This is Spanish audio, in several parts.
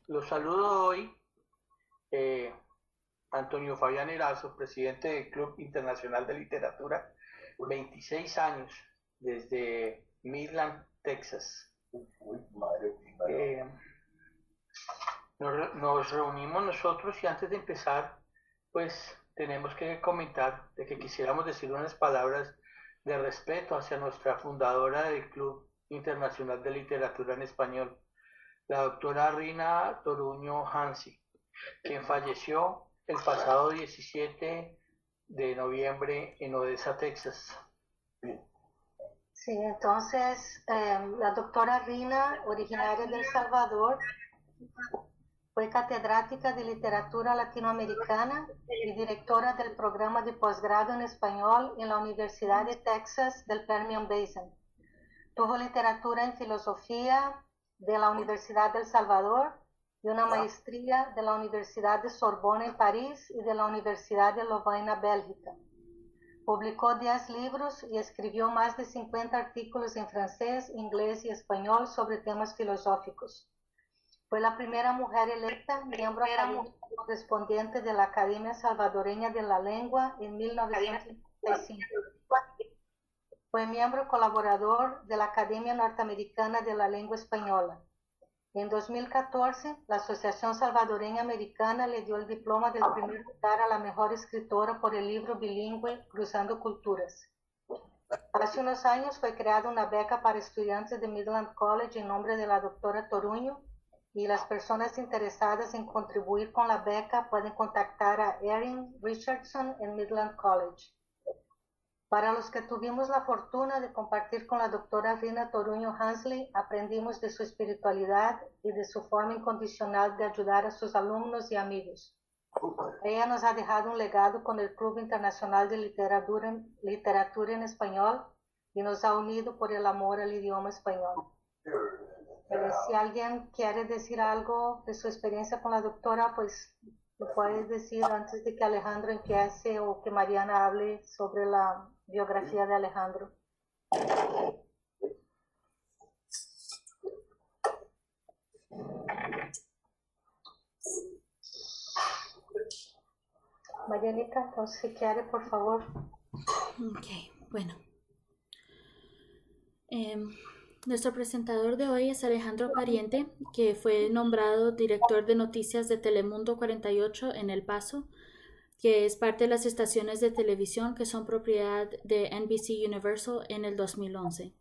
Los saludo hoy, Antonio Fabián Erazo, presidente del Club Internacional de Literatura, 26 años, desde Midland, Texas. Nos reunimos nosotros y antes de empezar, pues tenemos que comentar de que quisiéramos decir unas palabras de respeto hacia nuestra fundadora del Club Internacional de Literatura en Español, la doctora Rina Toruño Hansi, quien falleció el pasado 17 de noviembre en Odessa, Texas. Sí, entonces la doctora Rina, originaria de El Salvador, fue catedrática de literatura latinoamericana y directora del programa de posgrado en español en la Universidad de Texas del Permian Basin. Tuvo literatura en filosofía de la Universidad de El Salvador y una maestría de la Universidad de Sorbona en París y de la Universidad de Lovaina, Bélgica. Publicó 10 libros y escribió más de 50 artículos en francés, inglés y español sobre temas filosóficos. Fue la primera mujer electa miembro correspondiente de la Academia Salvadoreña de la Lengua en 1995. Fue miembro colaborador de la Academia Norteamericana de la Lengua Española. En 2014, la Asociación Salvadoreña Americana le dio el diploma del primer lugar a la mejor escritora por el libro bilingüe Cruzando Culturas. Hace unos años fue creada una beca para estudiantes de Midland College en nombre de la doctora Toruño, y las personas interesadas en contribuir con la beca pueden contactar a Erin Richardson en Midland College. Para los que tuvimos la fortuna de compartir con la doctora Rina Toruño Hansi, aprendimos de su espiritualidad y de su forma incondicional de ayudar a sus alumnos y amigos. Ella nos ha dejado un legado con el Club Internacional de Literatura en Español y nos ha unido por el amor al idioma español. Si alguien quiere decir algo de su experiencia con la doctora, pues lo puedes decir antes de que Alejandro empiece o que Mariana hable sobre la biografía de Alejandro. Marianita, entonces si quiere, por favor. Ok, bueno. Nuestro presentador de hoy es Alejandro Pariente, que fue nombrado director de noticias de Telemundo 48 en El Paso, que es parte de las estaciones de televisión que son propiedad de NBC Universal en el 2011.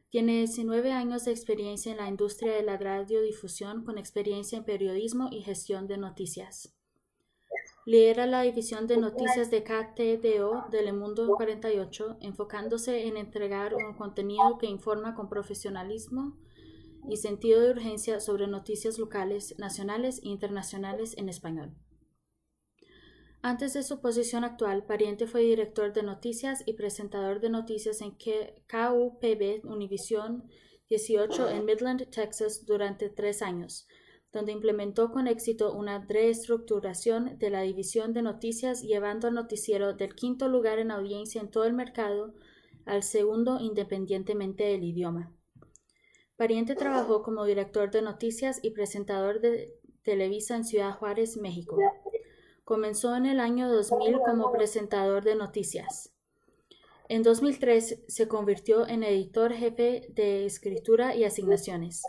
Tiene 19 años de experiencia en la industria de la radiodifusión con experiencia en periodismo y gestión de noticias. Lidera la división de noticias de KTDO de Telemundo 48, enfocándose en entregar un contenido que informa con profesionalismo y sentido de urgencia sobre noticias locales, nacionales e internacionales en español. Antes de su posición actual, Pariente fue director de noticias y presentador de noticias en KUPB Univisión 18 en Midland, Texas, durante 3 años, donde implementó con éxito una reestructuración de la división de noticias, llevando al noticiero del 5º lugar en audiencia en todo el mercado al 2º independientemente del idioma. Pariente trabajó como director de noticias y presentador de Televisa en Ciudad Juárez, México. Comenzó en el año 2000 como presentador de noticias. En 2003 se convirtió en editor jefe de escritura y asignaciones.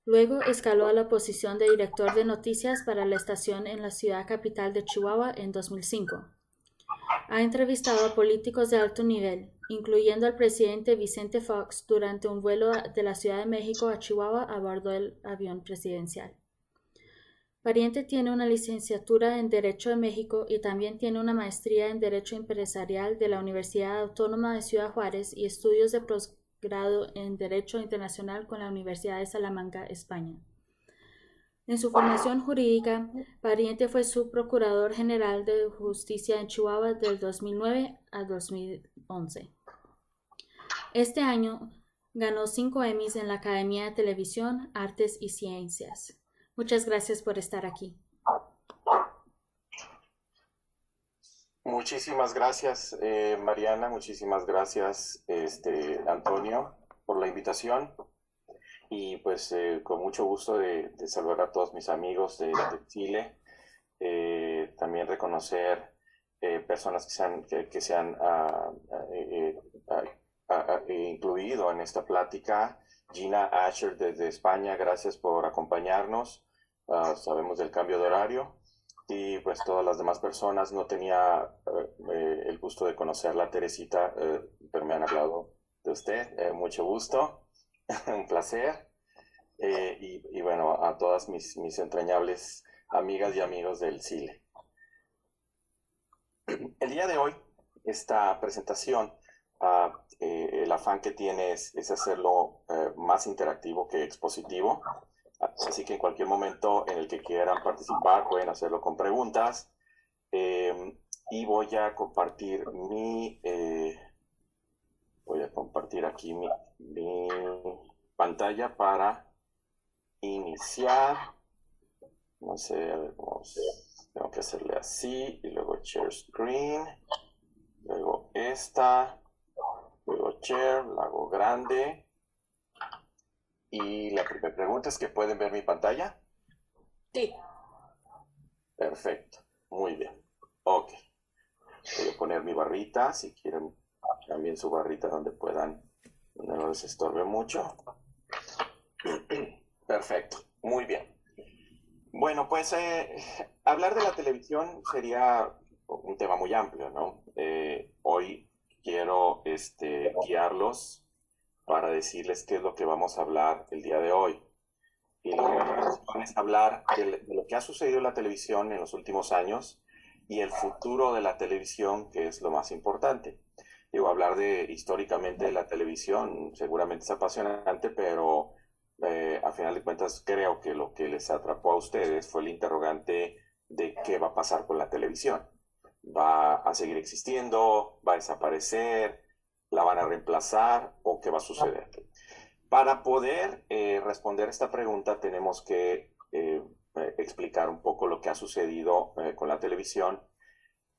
Luego escaló a la posición de director de noticias para la estación en la ciudad capital de Chihuahua en 2005. Ha entrevistado a políticos de alto nivel, incluyendo al presidente Vicente Fox durante un vuelo de la Ciudad de México a Chihuahua a bordo del avión presidencial. Pariente tiene una licenciatura en Derecho de México y también tiene una maestría en Derecho Empresarial de la Universidad Autónoma de Ciudad Juárez y estudios de posgrado en Derecho Internacional con la Universidad de Salamanca, España. En su formación jurídica, Pariente fue subprocurador general de Justicia en Chihuahua del 2009 a 2011. Este año ganó 5 Emmys en la Academia de Televisión, Artes y Ciencias. Muchas gracias por estar aquí. Muchísimas gracias, Mariana. Muchísimas gracias, Antonio, por la invitación. y pues con mucho gusto de saludar a todos mis amigos de Chile. También reconocer personas que se han incluido en esta plática. Gina Asher desde España, gracias por acompañarnos. Sabemos del cambio de horario y pues todas las demás personas. No tenía el gusto de conocerla, Teresita, pero me han hablado de usted. Mucho gusto, un placer. Y bueno, a todas mis entrañables amigas y amigos del Chile. El día de hoy, esta presentación, el afán que tiene es hacerlo más interactivo que expositivo. Así que en cualquier momento en el que quieran participar pueden hacerlo con preguntas. Y voy a compartir aquí mi pantalla para iniciar. No sé, a ver, tengo que hacerle así y luego share screen, luego esta, luego share, la hago grande. Y la primera pregunta es que ¿pueden ver mi pantalla? Sí. Perfecto, muy bien. Ok. Voy a poner mi barrita, si quieren también su barrita donde no les estorbe mucho. Perfecto, muy bien. Bueno, pues hablar de la televisión sería un tema muy amplio, ¿no? Hoy quiero guiarlos para decirles qué es lo que vamos a hablar el día de hoy. Y lo que vamos a es hablar de lo que ha sucedido en la televisión en los últimos años y el futuro de la televisión, que es lo más importante. Digo, hablar históricamente de la televisión seguramente es apasionante, pero a final de cuentas creo que lo que les atrapó a ustedes fue el interrogante de qué va a pasar con la televisión. ¿Va a seguir existiendo? ¿Va a desaparecer? ¿La van a reemplazar? ¿O qué va a suceder? Para poder responder esta pregunta tenemos que explicar un poco lo que ha sucedido con la televisión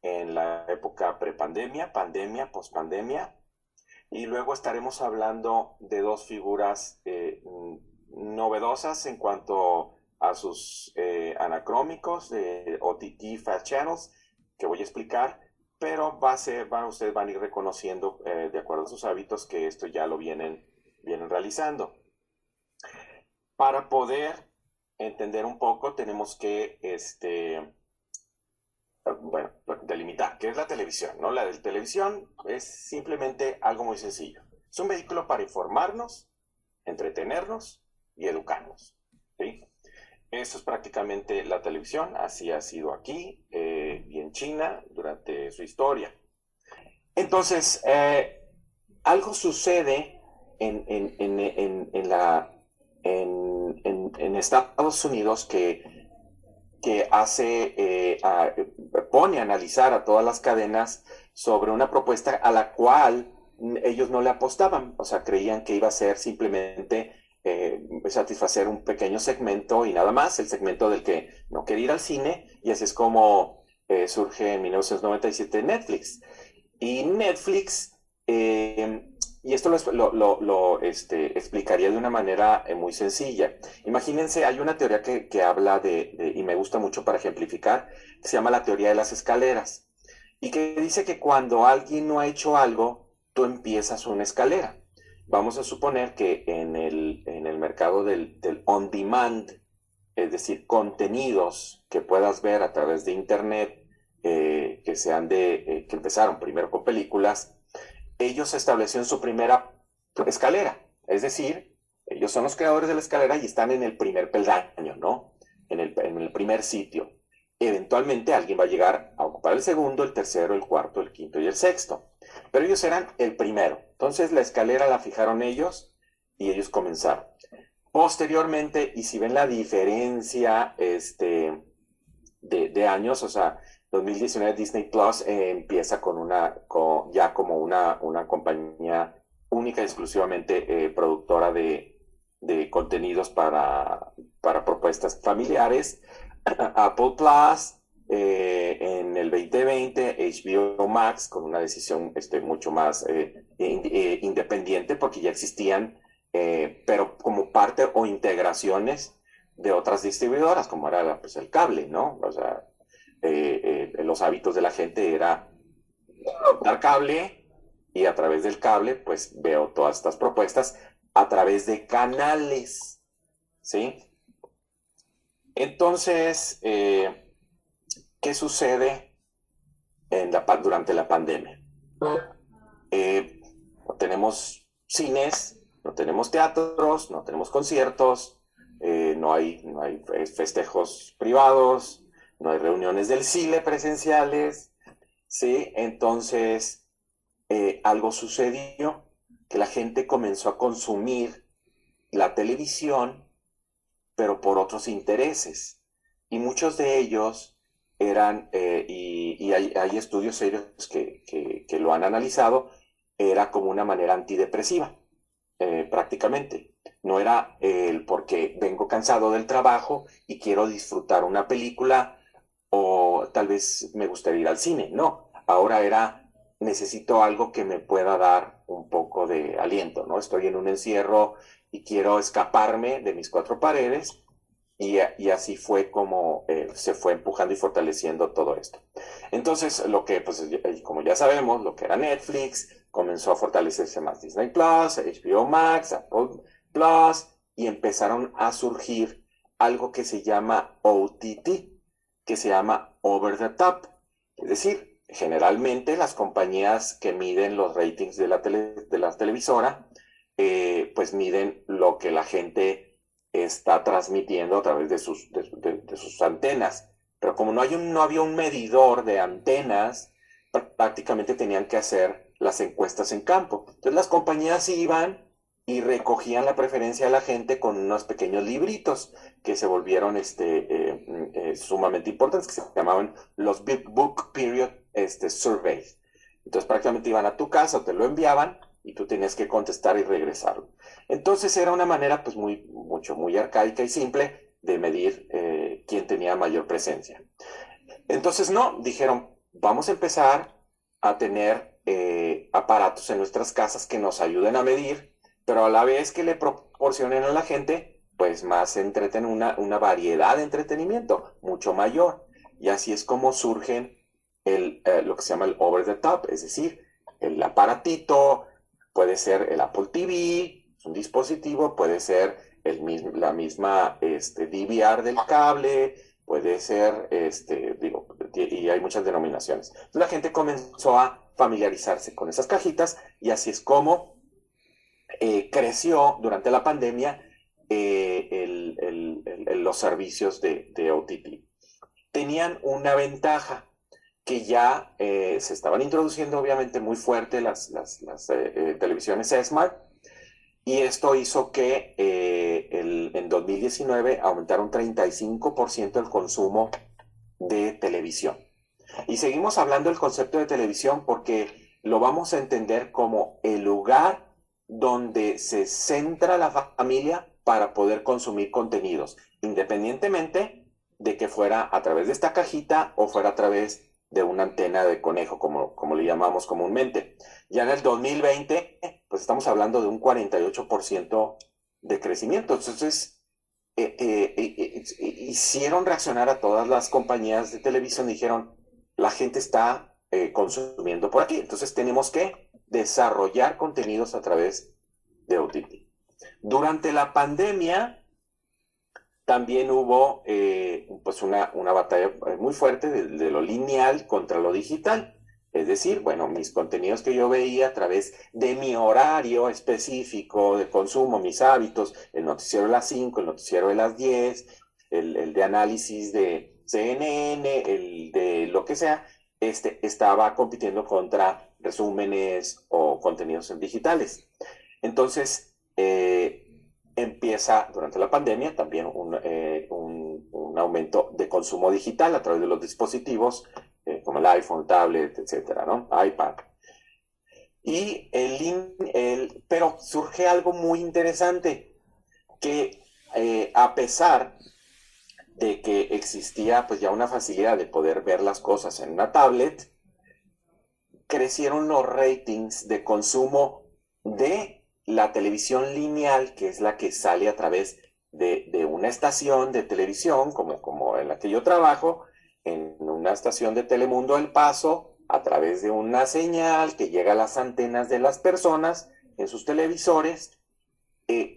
en la época prepandemia, pandemia, pospandemia, y luego estaremos hablando de dos figuras novedosas en cuanto a sus anacrónicos, OTT Fast Channels, que voy a explicar, pero ustedes van a ir reconociendo de acuerdo a sus hábitos que esto ya lo vienen realizando. Para poder entender un poco tenemos que delimitar qué es la televisión, ¿no? La de televisión es simplemente algo muy sencillo. Es un vehículo para informarnos, entretenernos y educarnos, ¿sí? Eso es prácticamente la televisión, así ha sido aquí y en China durante su historia. Entonces, algo sucede en Estados Unidos que pone a analizar a todas las cadenas sobre una propuesta a la cual ellos no le apostaban, o sea, creían que iba a ser simplemente satisfacer un pequeño segmento y nada más, el segmento del que no quería ir al cine, y así es como surge en 1997 Netflix. Y Netflix, y esto lo explicaría de una manera muy sencilla. Imagínense, hay una teoría que habla y me gusta mucho para ejemplificar, que se llama la teoría de las escaleras, y que dice que cuando alguien no ha hecho algo, tú empiezas una escalera. Vamos a suponer que en el mercado del on-demand, es decir, contenidos que puedas ver a través de internet, que sean que empezaron primero con películas, ellos establecieron su primera escalera, es decir, ellos son los creadores de la escalera y están en el primer peldaño, ¿no? En el primer sitio. Eventualmente alguien va a llegar a ocupar el segundo, el tercero, el cuarto, el quinto y el sexto. Pero ellos eran el primero. Entonces la escalera la fijaron ellos y ellos comenzaron. Posteriormente, y si ven la diferencia de años, o sea, 2019 Disney Plus empieza ya como una compañía única y exclusivamente productora de contenidos para propuestas familiares. Apple Plus en el 2020, HBO Max con una decisión mucho más independiente, porque ya existían pero como parte o integraciones de otras distribuidoras, como era pues, el cable, ¿no? O sea, los hábitos de la gente era dar cable y a través del cable, pues veo todas estas propuestas a través de canales, ¿sí? Entonces, ¿qué sucede durante la pandemia? No tenemos cines, no tenemos teatros, no tenemos conciertos, no hay festejos privados, no hay reuniones del CILE presenciales, ¿sí? Entonces, algo sucedió, que la gente comenzó a consumir la televisión, pero por otros intereses. Y muchos de ellos eran, y hay estudios serios que lo han analizado, era como una manera antidepresiva, prácticamente. No era el porque vengo cansado del trabajo y quiero disfrutar una película o tal vez me gustaría ir al cine. No, ahora era necesito algo que me pueda dar un poco de aliento, ¿no? Estoy en un encierro y quiero escaparme de mis cuatro paredes y así fue como se fue empujando y fortaleciendo todo esto. Entonces, lo que, pues, como ya sabemos, lo que era Netflix, comenzó a fortalecerse más Disney Plus, HBO Max, Apple Plus, y empezaron a surgir algo que se llama OTT, que se llama Over the Top. Es decir, generalmente las compañías que miden los ratings de la televisora, pues miden lo que la gente está transmitiendo a través de sus antenas. Pero como no había un medidor de antenas, prácticamente tenían que hacer las encuestas en campo. Entonces las compañías iban y recogían la preferencia de la gente con unos pequeños libritos que se volvieron sumamente importantes, que se llamaban los Big Book Period Surveys. Entonces prácticamente iban a tu casa o te lo enviaban y tú tenías que contestar y regresarlo. Entonces era una manera pues muy arcaica y simple de medir quién tenía mayor presencia. Entonces dijeron, vamos a empezar a tener aparatos en nuestras casas que nos ayuden a medir, pero a la vez que le proporcionen a la gente pues más una variedad de entretenimiento mucho mayor. Y así es como surgen lo que se llama el over the top, es decir, el aparatito, puede ser el Apple TV, un dispositivo, puede ser la misma DVR del cable, puede ser, y hay muchas denominaciones. Entonces, la gente comenzó a familiarizarse con esas cajitas y así es como creció durante la pandemia los servicios de OTT. Tenían una ventaja, que ya se estaban introduciendo obviamente muy fuerte las televisiones Smart, y esto hizo que en 2019 aumentara un 35% el consumo de televisión. Y seguimos hablando del concepto de televisión porque lo vamos a entender como el lugar donde se centra la familia para poder consumir contenidos, independientemente de que fuera a través de esta cajita o fuera a través de una antena de conejo, como le llamamos comúnmente. Ya en el 2020, pues estamos hablando de un 48% de crecimiento. Entonces, hicieron reaccionar a todas las compañías de televisión y dijeron, la gente está consumiendo por aquí. Entonces, tenemos que desarrollar contenidos a través de OTT. Durante la pandemia, también hubo pues una batalla muy fuerte de lo lineal contra lo digital. Es decir, bueno, mis contenidos que yo veía a través de mi horario específico de consumo, mis hábitos, el noticiero de las 5, el noticiero de las 10, el de análisis de CNN, el de lo que sea, estaba compitiendo contra resúmenes o contenidos digitales. Entonces, empieza durante la pandemia también un aumento de consumo digital a través de los dispositivos como el iPhone, tablet, etcétera, ¿no? iPad. Y pero surge algo muy interesante, que a pesar de que existía pues ya una facilidad de poder ver las cosas en una tablet, crecieron los ratings de consumo de la televisión lineal, que es la que sale a través de una estación de televisión, como en la que yo trabajo, en una estación de Telemundo El Paso, a través de una señal que llega a las antenas de las personas en sus televisores,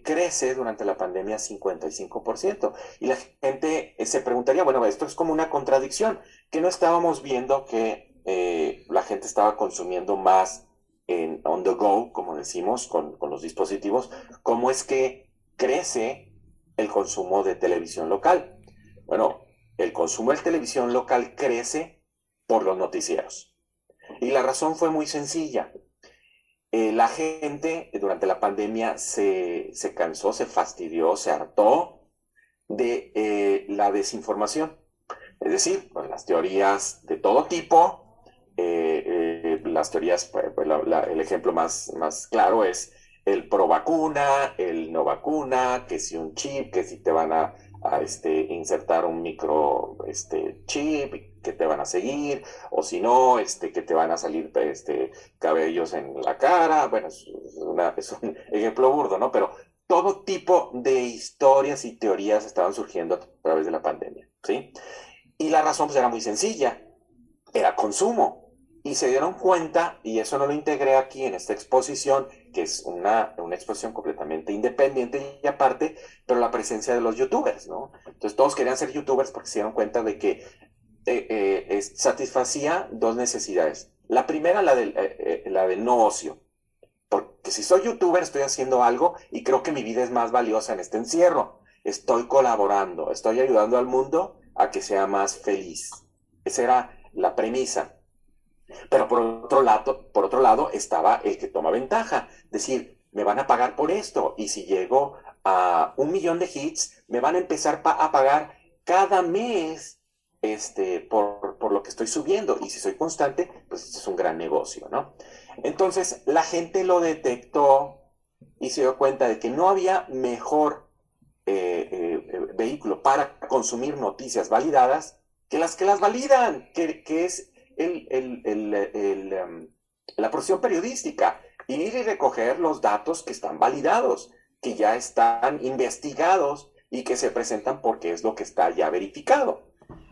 crece durante la pandemia 55%. Y la gente se preguntaría, bueno, esto es como una contradicción, que no estábamos viendo que la gente estaba consumiendo más en on the go, como decimos, con los dispositivos. ¿Cómo es que crece el consumo de televisión local? Bueno, el consumo de televisión local crece por los noticieros. Y la razón fue muy sencilla. La gente durante la pandemia se cansó, se fastidió, se hartó de la desinformación. Es decir, pues, las teorías de todo tipo, las teorías, el ejemplo más claro es el pro vacuna, el no vacuna, que si un chip, que si te van a insertar un micro chip, que te van a seguir, o si no, que te van a salir cabellos en la cara. Bueno, es un ejemplo burdo, ¿no? Pero todo tipo de historias y teorías estaban surgiendo a través de la pandemia, ¿sí? Y la razón pues era muy sencilla, era consumo. Y se dieron cuenta, y eso no lo integré aquí en esta exposición, que es una exposición completamente independiente y aparte, pero la presencia de los youtubers, ¿no? Entonces todos querían ser youtubers porque se dieron cuenta de que satisfacía dos necesidades. La primera, la de no ocio. Porque si soy youtuber estoy haciendo algo y creo que mi vida es más valiosa en este encierro. Estoy colaborando, estoy ayudando al mundo a que sea más feliz. Esa era la premisa. Pero por otro lado estaba el que toma ventaja. Decir, me van a pagar por esto. Y si llego a 1 millón de hits, me van a empezar a pagar cada mes por lo que estoy subiendo. Y si soy constante, pues es un gran negocio, ¿no? Entonces la gente lo detectó y se dio cuenta de que no había mejor vehículo para consumir noticias validadas que las validan, que es la profesión periodística, ir y recoger los datos que están validados, que ya están investigados y que se presentan porque es lo que está ya verificado.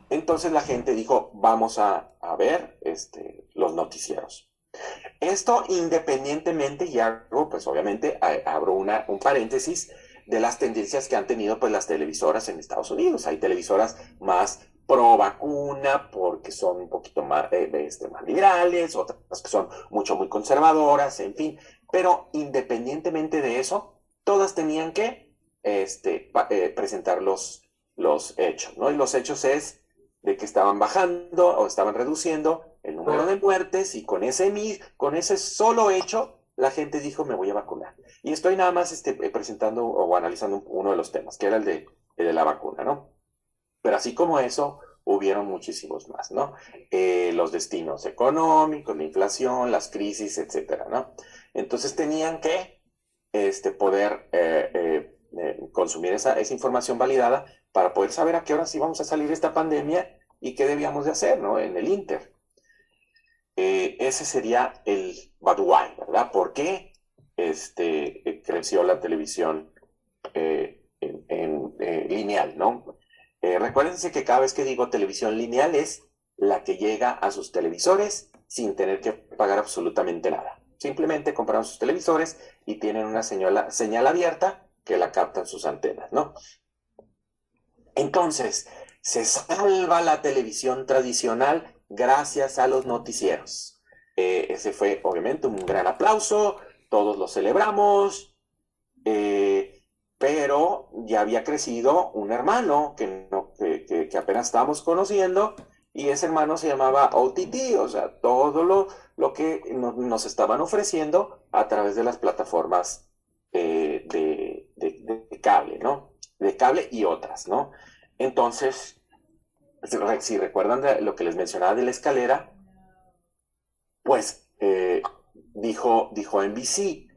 Entonces la gente dijo, vamos a ver los noticieros. Esto independientemente, y hago, pues obviamente, abro un paréntesis de las tendencias que han tenido pues las televisoras en Estados Unidos. Hay televisoras más pro vacuna porque son un poquito más liberales, otras que son muy conservadoras, en fin. Pero independientemente de eso, todas tenían que presentar los hechos, ¿no? Y los hechos es de que estaban bajando o estaban reduciendo el número de muertes y con ese solo hecho la gente dijo me voy a vacunar. Y estoy nada más presentando o analizando uno de los temas, que era el de la vacuna, ¿no? Pero así como eso, hubieron muchísimos más, ¿no? Los destinos económicos, la inflación, las crisis, etcétera, ¿no? Entonces tenían que poder consumir esa información validada para poder saber a qué hora sí vamos a salir de esta pandemia y qué debíamos de hacer, ¿no? En el Inter. Ese sería el bad why, ¿verdad? ¿Por qué creció la televisión lineal, ¿no? Recuérdense que cada vez que digo televisión lineal es la que llega a sus televisores sin tener que pagar absolutamente nada. Simplemente compraron sus televisores y tienen una señal abierta que la captan sus antenas, ¿no? Entonces, se salva la televisión tradicional gracias a los noticieros. Ese fue obviamente un gran aplauso, todos lo celebramos, pero ya había crecido un hermano que apenas estábamos conociendo, y ese hermano se llamaba OTT, o sea, todo lo que nos estaban ofreciendo a través de las plataformas de cable, ¿no? De cable y otras, ¿no? Entonces, si recuerdan lo que les mencionaba de la escalera, pues dijo NBC,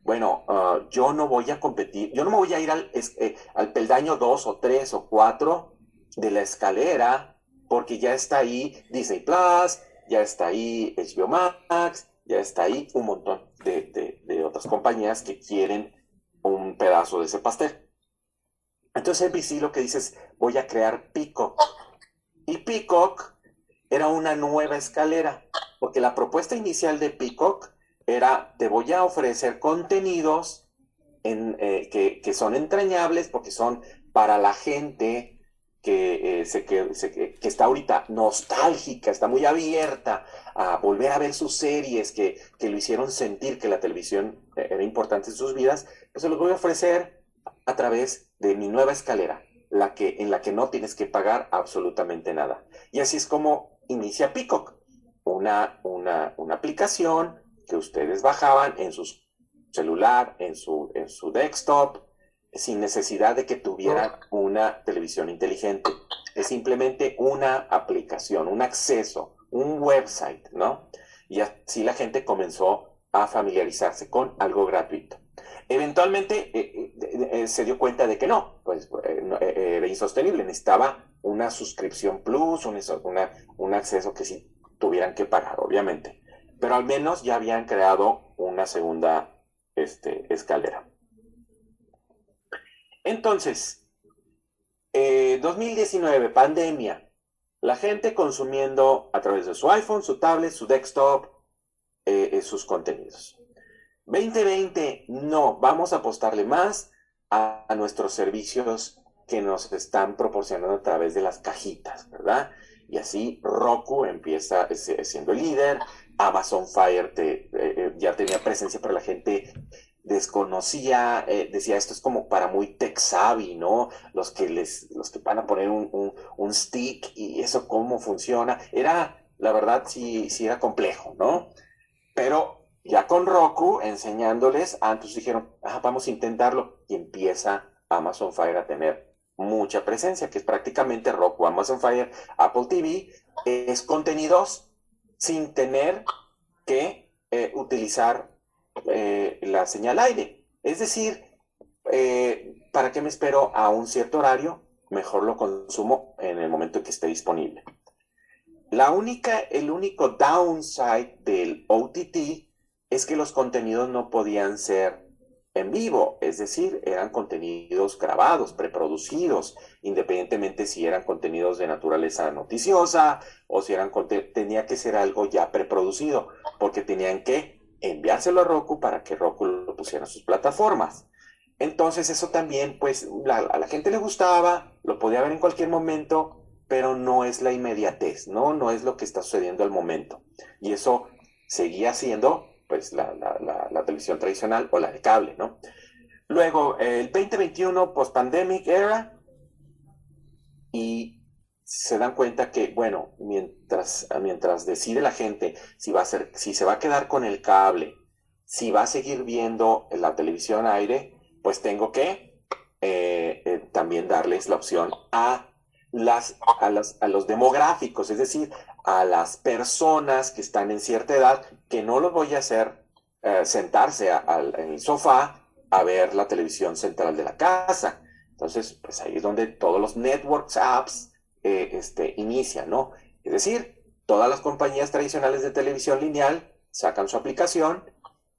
bueno, yo no voy a competir, yo no me voy a ir al peldaño 2 o 3 o 4 de la escalera, porque ya está ahí Disney Plus, ya está ahí HBO Max, ya está ahí un montón de otras compañías que quieren un pedazo de ese pastel. Entonces NBC lo que dice es, voy a crear Peacock. Y Peacock era una nueva escalera, porque la propuesta inicial de Peacock era, te voy a ofrecer contenidos que son entrañables, porque son para la gente que está ahorita nostálgica, está muy abierta a volver a ver sus series, que lo hicieron sentir que la televisión era importante en sus vidas. Pues se los voy a ofrecer a través de mi nueva escalera, en la que no tienes que pagar absolutamente nada. Y así es como inicia Peacock, una aplicación que ustedes bajaban en su celular, en su desktop, sin necesidad de que tuvieran una televisión inteligente. Es simplemente una aplicación, un acceso, un website, ¿no? Y así la gente comenzó a familiarizarse con algo gratuito. Eventualmente se dio cuenta de que no, pues era insostenible, necesitaba una suscripción plus, un acceso que sí tuvieran que pagar, obviamente. Pero al menos ya habían creado una segunda escalera. Entonces, 2019, pandemia, la gente consumiendo a través de su iPhone, su tablet, su desktop, sus contenidos. 2020, no, vamos a apostarle más a nuestros servicios que nos están proporcionando a través de las cajitas, ¿verdad? Y así Roku empieza siendo el líder, Amazon Fire ya tenía presencia, pero la gente desconocía, decía, esto es como para muy tech savvy, ¿no? Los que van a poner un stick y eso cómo funciona. La verdad, sí era complejo, ¿no? Pero ya con Roku enseñándoles, entonces dijeron, vamos a intentarlo. Y empieza Amazon Fire a tener mucha presencia, que es prácticamente Roku, Amazon Fire, Apple TV, es contenidos sin tener que utilizar la señal aire. Es decir, ¿para qué me espero a un cierto horario? Mejor lo consumo en el momento en que esté disponible. El único downside del OTT es que los contenidos no podían ser en vivo, es decir, eran contenidos grabados, preproducidos, independientemente si eran contenidos de naturaleza noticiosa o si tenía que ser algo ya preproducido, porque tenían que enviárselo a Roku para que Roku lo pusiera en sus plataformas. Entonces eso también, pues, a la gente le gustaba, lo podía ver en cualquier momento, pero no es la inmediatez, ¿no? No es lo que está sucediendo al momento. Y eso seguía siendo, pues, la televisión tradicional o la de cable, ¿no? Luego, el 2021, post-pandemic era, y se dan cuenta que, bueno, mientras decide la gente si se va a quedar con el cable, si va a seguir viendo la televisión aire, pues tengo que también darles la opción a los demográficos, es decir, a las personas que están en cierta edad, que no los voy a hacer sentarse en el sofá a ver la televisión central de la casa. Entonces, pues ahí es donde todos los networks, apps inician, ¿no? Es decir, todas las compañías tradicionales de televisión lineal sacan su aplicación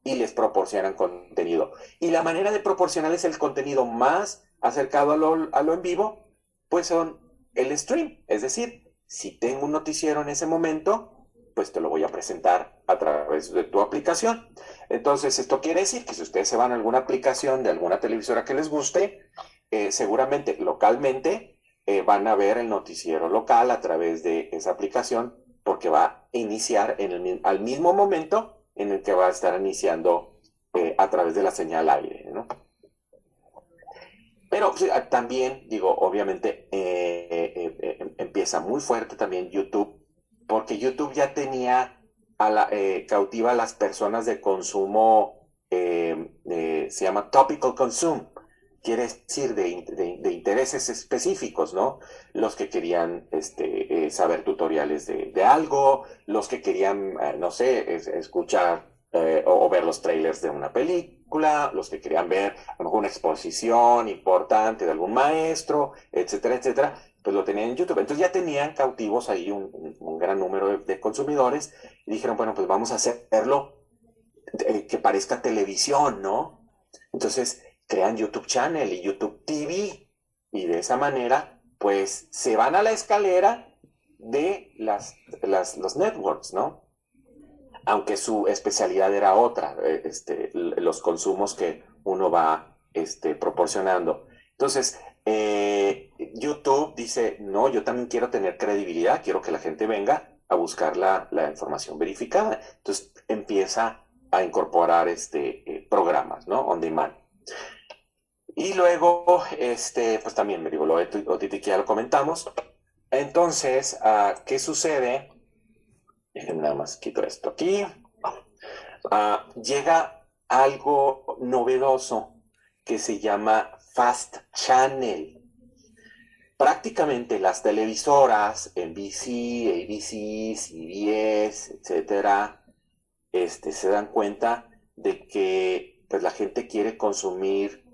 y les proporcionan contenido. Y la manera de proporcionarles el contenido más acercado a lo en vivo, pues son el stream. Es decir, si tengo un noticiero en ese momento, pues te lo voy a presentar a través de tu aplicación. Entonces, esto quiere decir que si ustedes se van a alguna aplicación de alguna televisora que les guste, seguramente localmente van a ver el noticiero local a través de esa aplicación, porque va a iniciar al mismo momento en el que va a estar iniciando a través de la señal aire, ¿no? Pero también, digo, obviamente empieza muy fuerte también YouTube, porque YouTube ya tenía cautiva a las personas de consumo, se llama topical consume, quiere decir de intereses específicos, ¿no? Los que querían saber tutoriales de algo, los que querían, no sé, escuchar o ver los trailers de una película, los que querían ver a lo mejor una exposición importante de algún maestro, etcétera, etcétera, pues lo tenían en YouTube. Entonces ya tenían cautivos ahí un gran número de consumidores y dijeron, bueno, pues vamos a hacerlo que parezca televisión, ¿no? Entonces crean YouTube Channel y YouTube TV y de esa manera pues se van a la escalera de los networks, ¿no? Aunque su especialidad era otra, los consumos que uno va proporcionando. Entonces, YouTube dice, no, yo también quiero tener credibilidad, quiero que la gente venga a buscar la información verificada. Entonces, empieza a incorporar programas, ¿no? On demand. Y luego, pues también, me digo, lo de OTT que ya lo comentamos. Entonces, ¿qué sucede? Déjenme nada más quito esto aquí. Llega algo novedoso que se llama Fast Channel. Prácticamente las televisoras, NBC, ABC, CBS, etcétera, se dan cuenta de que pues, la gente quiere consumir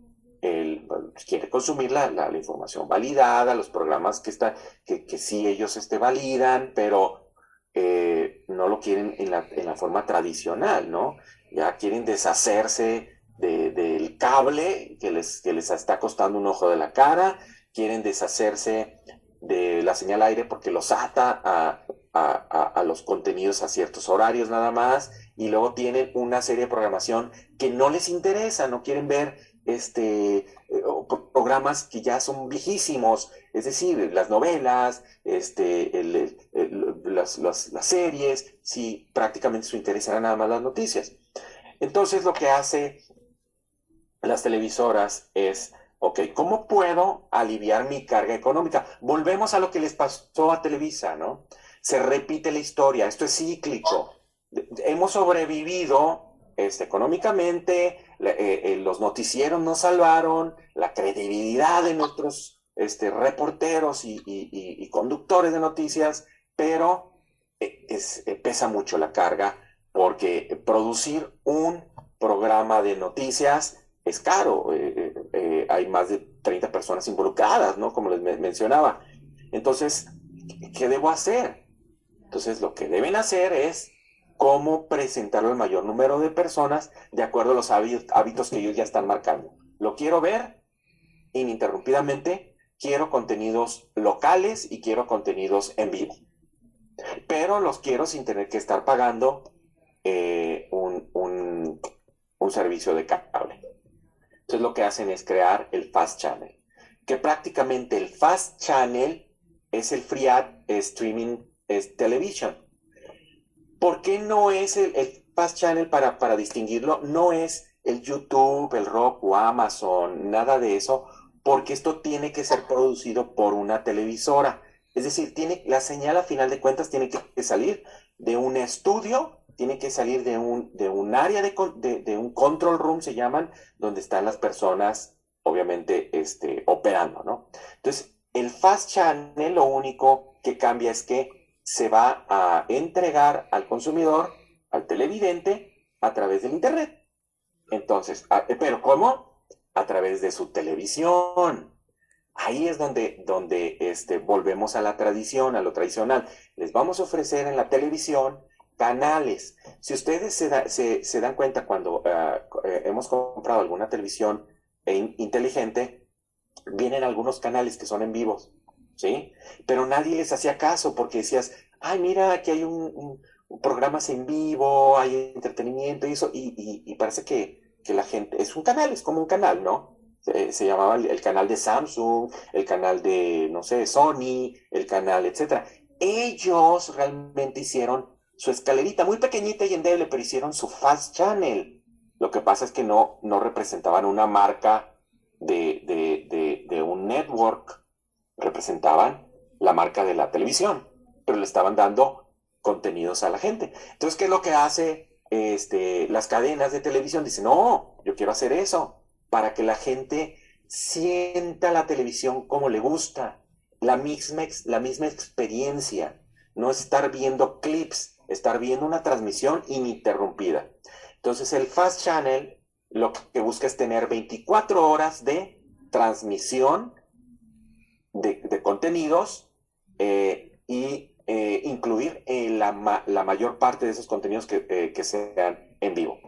la información validada, los programas que sí ellos validan, pero no lo quieren en la forma tradicional, ¿no? Ya quieren deshacerse del cable que les está costando un ojo de la cara, quieren deshacerse de la señal aire porque los ata a los contenidos a ciertos horarios nada más, y luego tienen una serie de programación que no les interesa, no quieren ver programas que ya son viejísimos, es decir, las novelas, las series, sí, prácticamente su interés era nada más las noticias. Entonces lo que hace las televisoras es, ok, ¿cómo puedo aliviar mi carga económica? Volvemos a lo que les pasó a Televisa, ¿no? Se repite la historia, esto es cíclico. Hemos sobrevivido económicamente, los noticieros nos salvaron, la credibilidad de nuestros reporteros y conductores de noticias, pero pesa mucho la carga porque producir un programa de noticias es caro. Hay más de 30 personas involucradas, ¿no? Como les mencionaba. Entonces, ¿qué debo hacer? Entonces, lo que deben hacer es cómo presentarlo al mayor número de personas de acuerdo a los hábitos que ellos ya están marcando. Lo quiero ver ininterrumpidamente, quiero contenidos locales y quiero contenidos en vivo. Pero los quiero sin tener que estar pagando un servicio de cable. Entonces lo que hacen es crear el Fast Channel, que prácticamente el Fast Channel es el Free Ad Streaming Television. ¿Por qué no es el Fast Channel para distinguirlo? No es el YouTube, el Roku, Amazon, nada de eso, porque esto tiene que ser producido por una televisora. Es decir, la señal a final de cuentas tiene que salir de un estudio, tiene que salir de un área de un control room, se llaman, donde están las personas, obviamente, operando, ¿no? Entonces, el Fast Channel lo único que cambia es que se va a entregar al consumidor, al televidente, a través del Internet. Entonces, ¿pero cómo? A través de su televisión. Ahí es donde volvemos a la tradición, a lo tradicional. Les vamos a ofrecer en la televisión canales. Si ustedes se dan cuenta cuando hemos comprado alguna televisión inteligente, vienen algunos canales que son en vivos, ¿sí? Pero nadie les hacía caso porque decías, ay, mira, aquí hay programas en vivo, hay entretenimiento y eso, y parece que la gente, es un canal, es como un canal, ¿no? Se llamaba el canal de Samsung, el canal de, no sé, Sony, el canal, etcétera. Ellos realmente hicieron su escalerita, muy pequeñita y endeble, pero hicieron su Fast Channel. Lo que pasa es que no representaban una marca de un network, representaban la marca de la televisión, pero le estaban dando contenidos a la gente. Entonces, ¿qué es lo que hace las cadenas de televisión? Dicen, no, yo quiero hacer eso, para que la gente sienta la televisión como le gusta, la misma experiencia, no estar viendo clips, estar viendo una transmisión ininterrumpida. Entonces el Fast Channel lo que busca es tener 24 horas de transmisión de contenidos y incluir la mayor parte de esos contenidos que sean en vivo.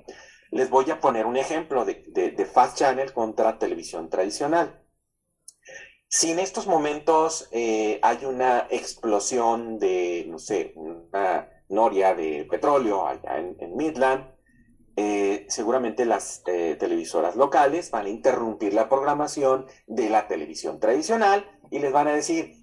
Les voy a poner un ejemplo de Fast Channel contra televisión tradicional. Si en estos momentos hay una explosión de, no sé, una noria de petróleo allá en Midland, seguramente las televisoras locales van a interrumpir la programación de la televisión tradicional y les van a decir,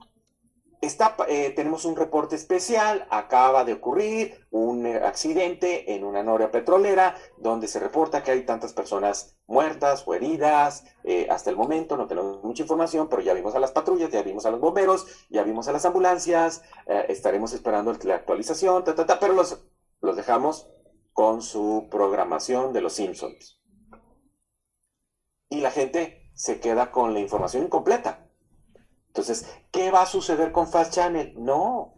tenemos un reporte especial, acaba de ocurrir un accidente en una noria petrolera donde se reporta que hay tantas personas muertas o heridas. Hasta el momento no tenemos mucha información, pero ya vimos a las patrullas, ya vimos a los bomberos, ya vimos a las ambulancias, estaremos esperando la actualización, pero los dejamos con su programación de los Simpsons. Y la gente se queda con la información incompleta. Entonces, ¿qué va a suceder con Fast Channel? No,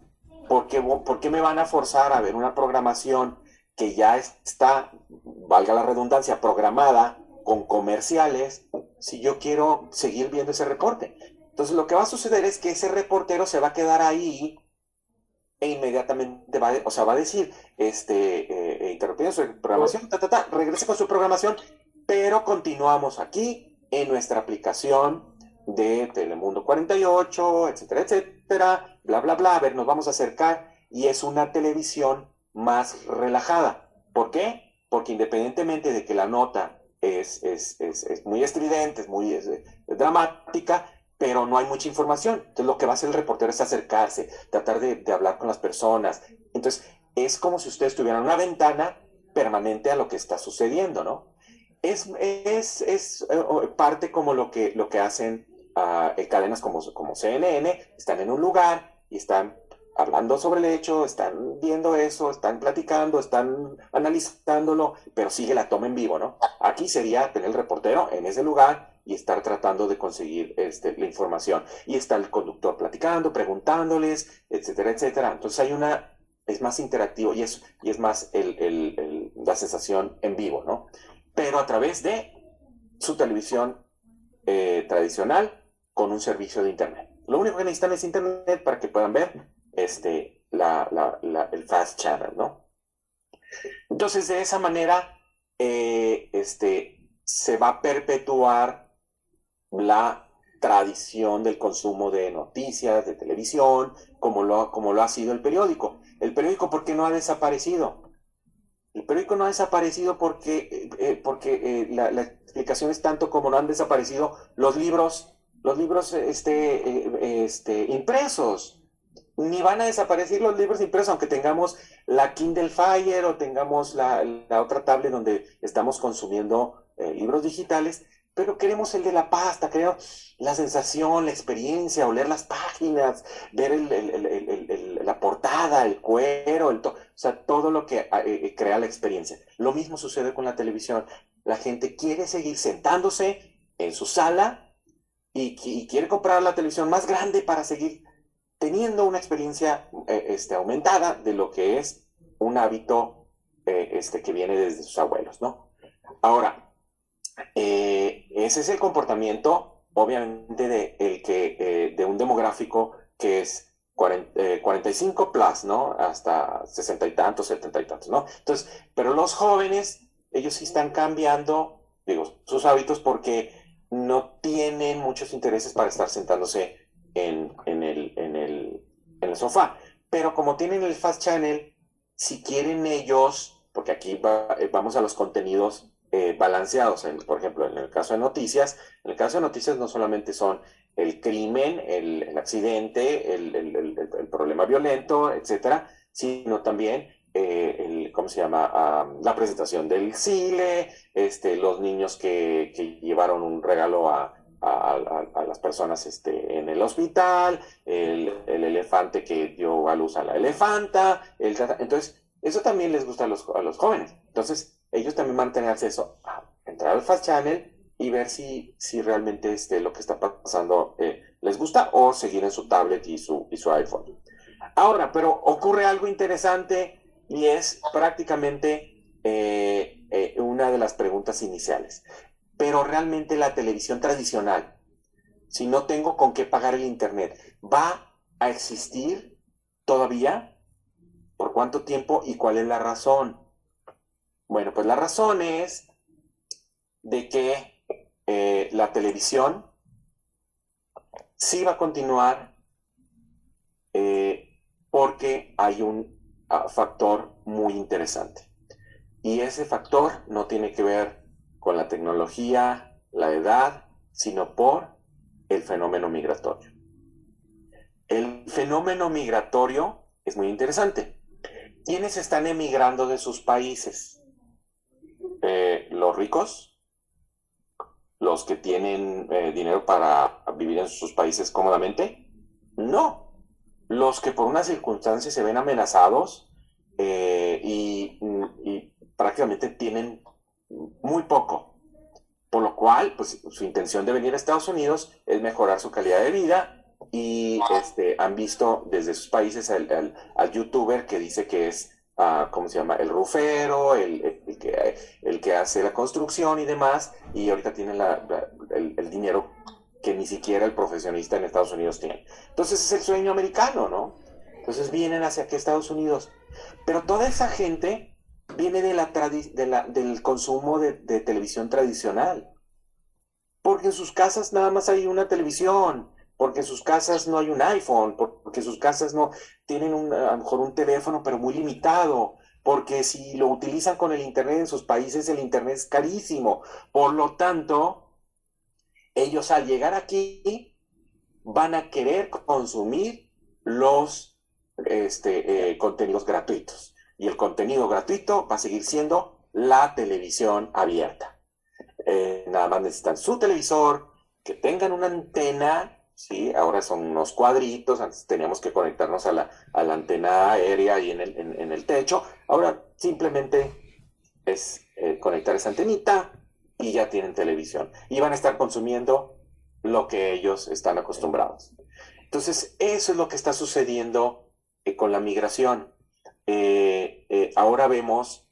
¿por qué me van a forzar a ver una programación que ya está, valga la redundancia, programada con comerciales si yo quiero seguir viendo ese reporte? Entonces, lo que va a suceder es que ese reportero se va a quedar ahí e inmediatamente va a decir, interrumpiendo su programación, regrese con su programación, pero continuamos aquí en nuestra aplicación de Telemundo 48, etcétera, etcétera, bla, bla, bla. A ver, nos vamos a acercar y es una televisión más relajada. ¿Por qué? Porque independientemente de que la nota es muy estridente, es muy dramática, pero no hay mucha información. Entonces lo que va a hacer el reportero es acercarse, tratar de hablar con las personas. Entonces es como si ustedes tuvieran una ventana permanente a lo que está sucediendo, ¿no? Es parte como lo que hacen cadenas como CNN, están en un lugar y están hablando sobre el hecho, están viendo eso, están platicando, están analizándolo, pero sigue la toma en vivo, ¿no? Aquí sería tener el reportero en ese lugar y estar tratando de conseguir la información. Y está el conductor platicando, preguntándoles, etcétera, etcétera. Entonces es más interactivo y es más la sensación en vivo, ¿no? Pero a través de su televisión tradicional con un servicio de internet. Lo único que necesitan es internet para que puedan ver el Fast Channel, ¿no? Entonces, de esa manera, se va a perpetuar la tradición del consumo de noticias, de televisión, como lo ha sido el periódico. El periódico, ¿por qué no ha desaparecido? El periódico no ha desaparecido porque la explicación es tanto como no han desaparecido los libros impresos. Ni van a desaparecer los libros impresos, aunque tengamos la Kindle Fire o tengamos la otra tablet donde estamos consumiendo libros digitales, pero queremos el de la pasta, queremos la sensación, la experiencia, oler las páginas, ver la portada, el cuero, o sea, todo lo que crea la experiencia. Lo mismo sucede con la televisión. La gente quiere seguir sentándose en su sala y quiere comprar la televisión más grande para seguir teniendo una experiencia aumentada de lo que es un hábito que viene desde sus abuelos, ¿no? Ahora, ese es el comportamiento, obviamente, de un demográfico que es 45 plus, ¿no? Hasta 60 y tantos, 70 y tantos, ¿no? Entonces, pero los jóvenes, ellos sí están cambiando, sus hábitos porque no tienen muchos intereses para estar sentándose en el sofá. Pero como tienen el Fast Channel, si quieren ellos, porque aquí vamos a los contenidos balanceados, por ejemplo, en el caso de noticias no solamente son el crimen, el accidente, el problema violento, etcétera, sino también ¿cómo se llama? La presentación del CILE, los niños que llevaron un regalo a las personas en el hospital, el elefante que dio a luz a la elefanta, entonces eso también les gusta a los jóvenes. Entonces ellos también van a tener acceso a entrar al Fast Channel y ver si realmente lo que está pasando les gusta, o seguir en su tablet y su iPhone. Ahora, pero ocurre algo interesante y es prácticamente una de las preguntas iniciales. Pero realmente la televisión tradicional, si no tengo con qué pagar el internet, ¿va a existir todavía? ¿Por cuánto tiempo y cuál es la razón? Bueno, pues la razón es de que la televisión sí va a continuar porque hay un factor muy interesante. Y ese factor no tiene que ver con la tecnología, la edad, sino por el fenómeno migratorio. El fenómeno migratorio es muy interesante. ¿Quiénes están emigrando de sus países? Los ricos, los que tienen dinero para vivir en sus países cómodamente. No, los que por una circunstancia se ven amenazados y prácticamente tienen muy poco. Por lo cual, pues su intención de venir a Estados Unidos es mejorar su calidad de vida y han visto desde sus países al youtuber que dice que es, ¿cómo se llama? El rufero, el que hace la construcción y demás, y ahorita tienen el dinero que ni siquiera el profesionista en Estados Unidos tiene. Entonces es el sueño americano, ¿no? Entonces vienen hacia aquí a Estados Unidos. Pero toda esa gente viene del consumo de televisión tradicional. Porque en sus casas nada más hay una televisión, porque en sus casas no hay un iPhone, porque en sus casas no tienen a lo mejor un teléfono, pero muy limitado, porque si lo utilizan con el Internet en sus países, el Internet es carísimo. Por lo tanto, ellos al llegar aquí van a querer consumir los contenidos gratuitos. Y el contenido gratuito va a seguir siendo la televisión abierta. Nada más necesitan su televisor, que tengan una antena, ¿sí? Ahora son unos cuadritos, antes teníamos que conectarnos a la antena aérea y en el techo. Ahora simplemente es conectar esa antenita y ya tienen televisión. Y van a estar consumiendo lo que ellos están acostumbrados. Entonces, eso es lo que está sucediendo con la migración. Ahora vemos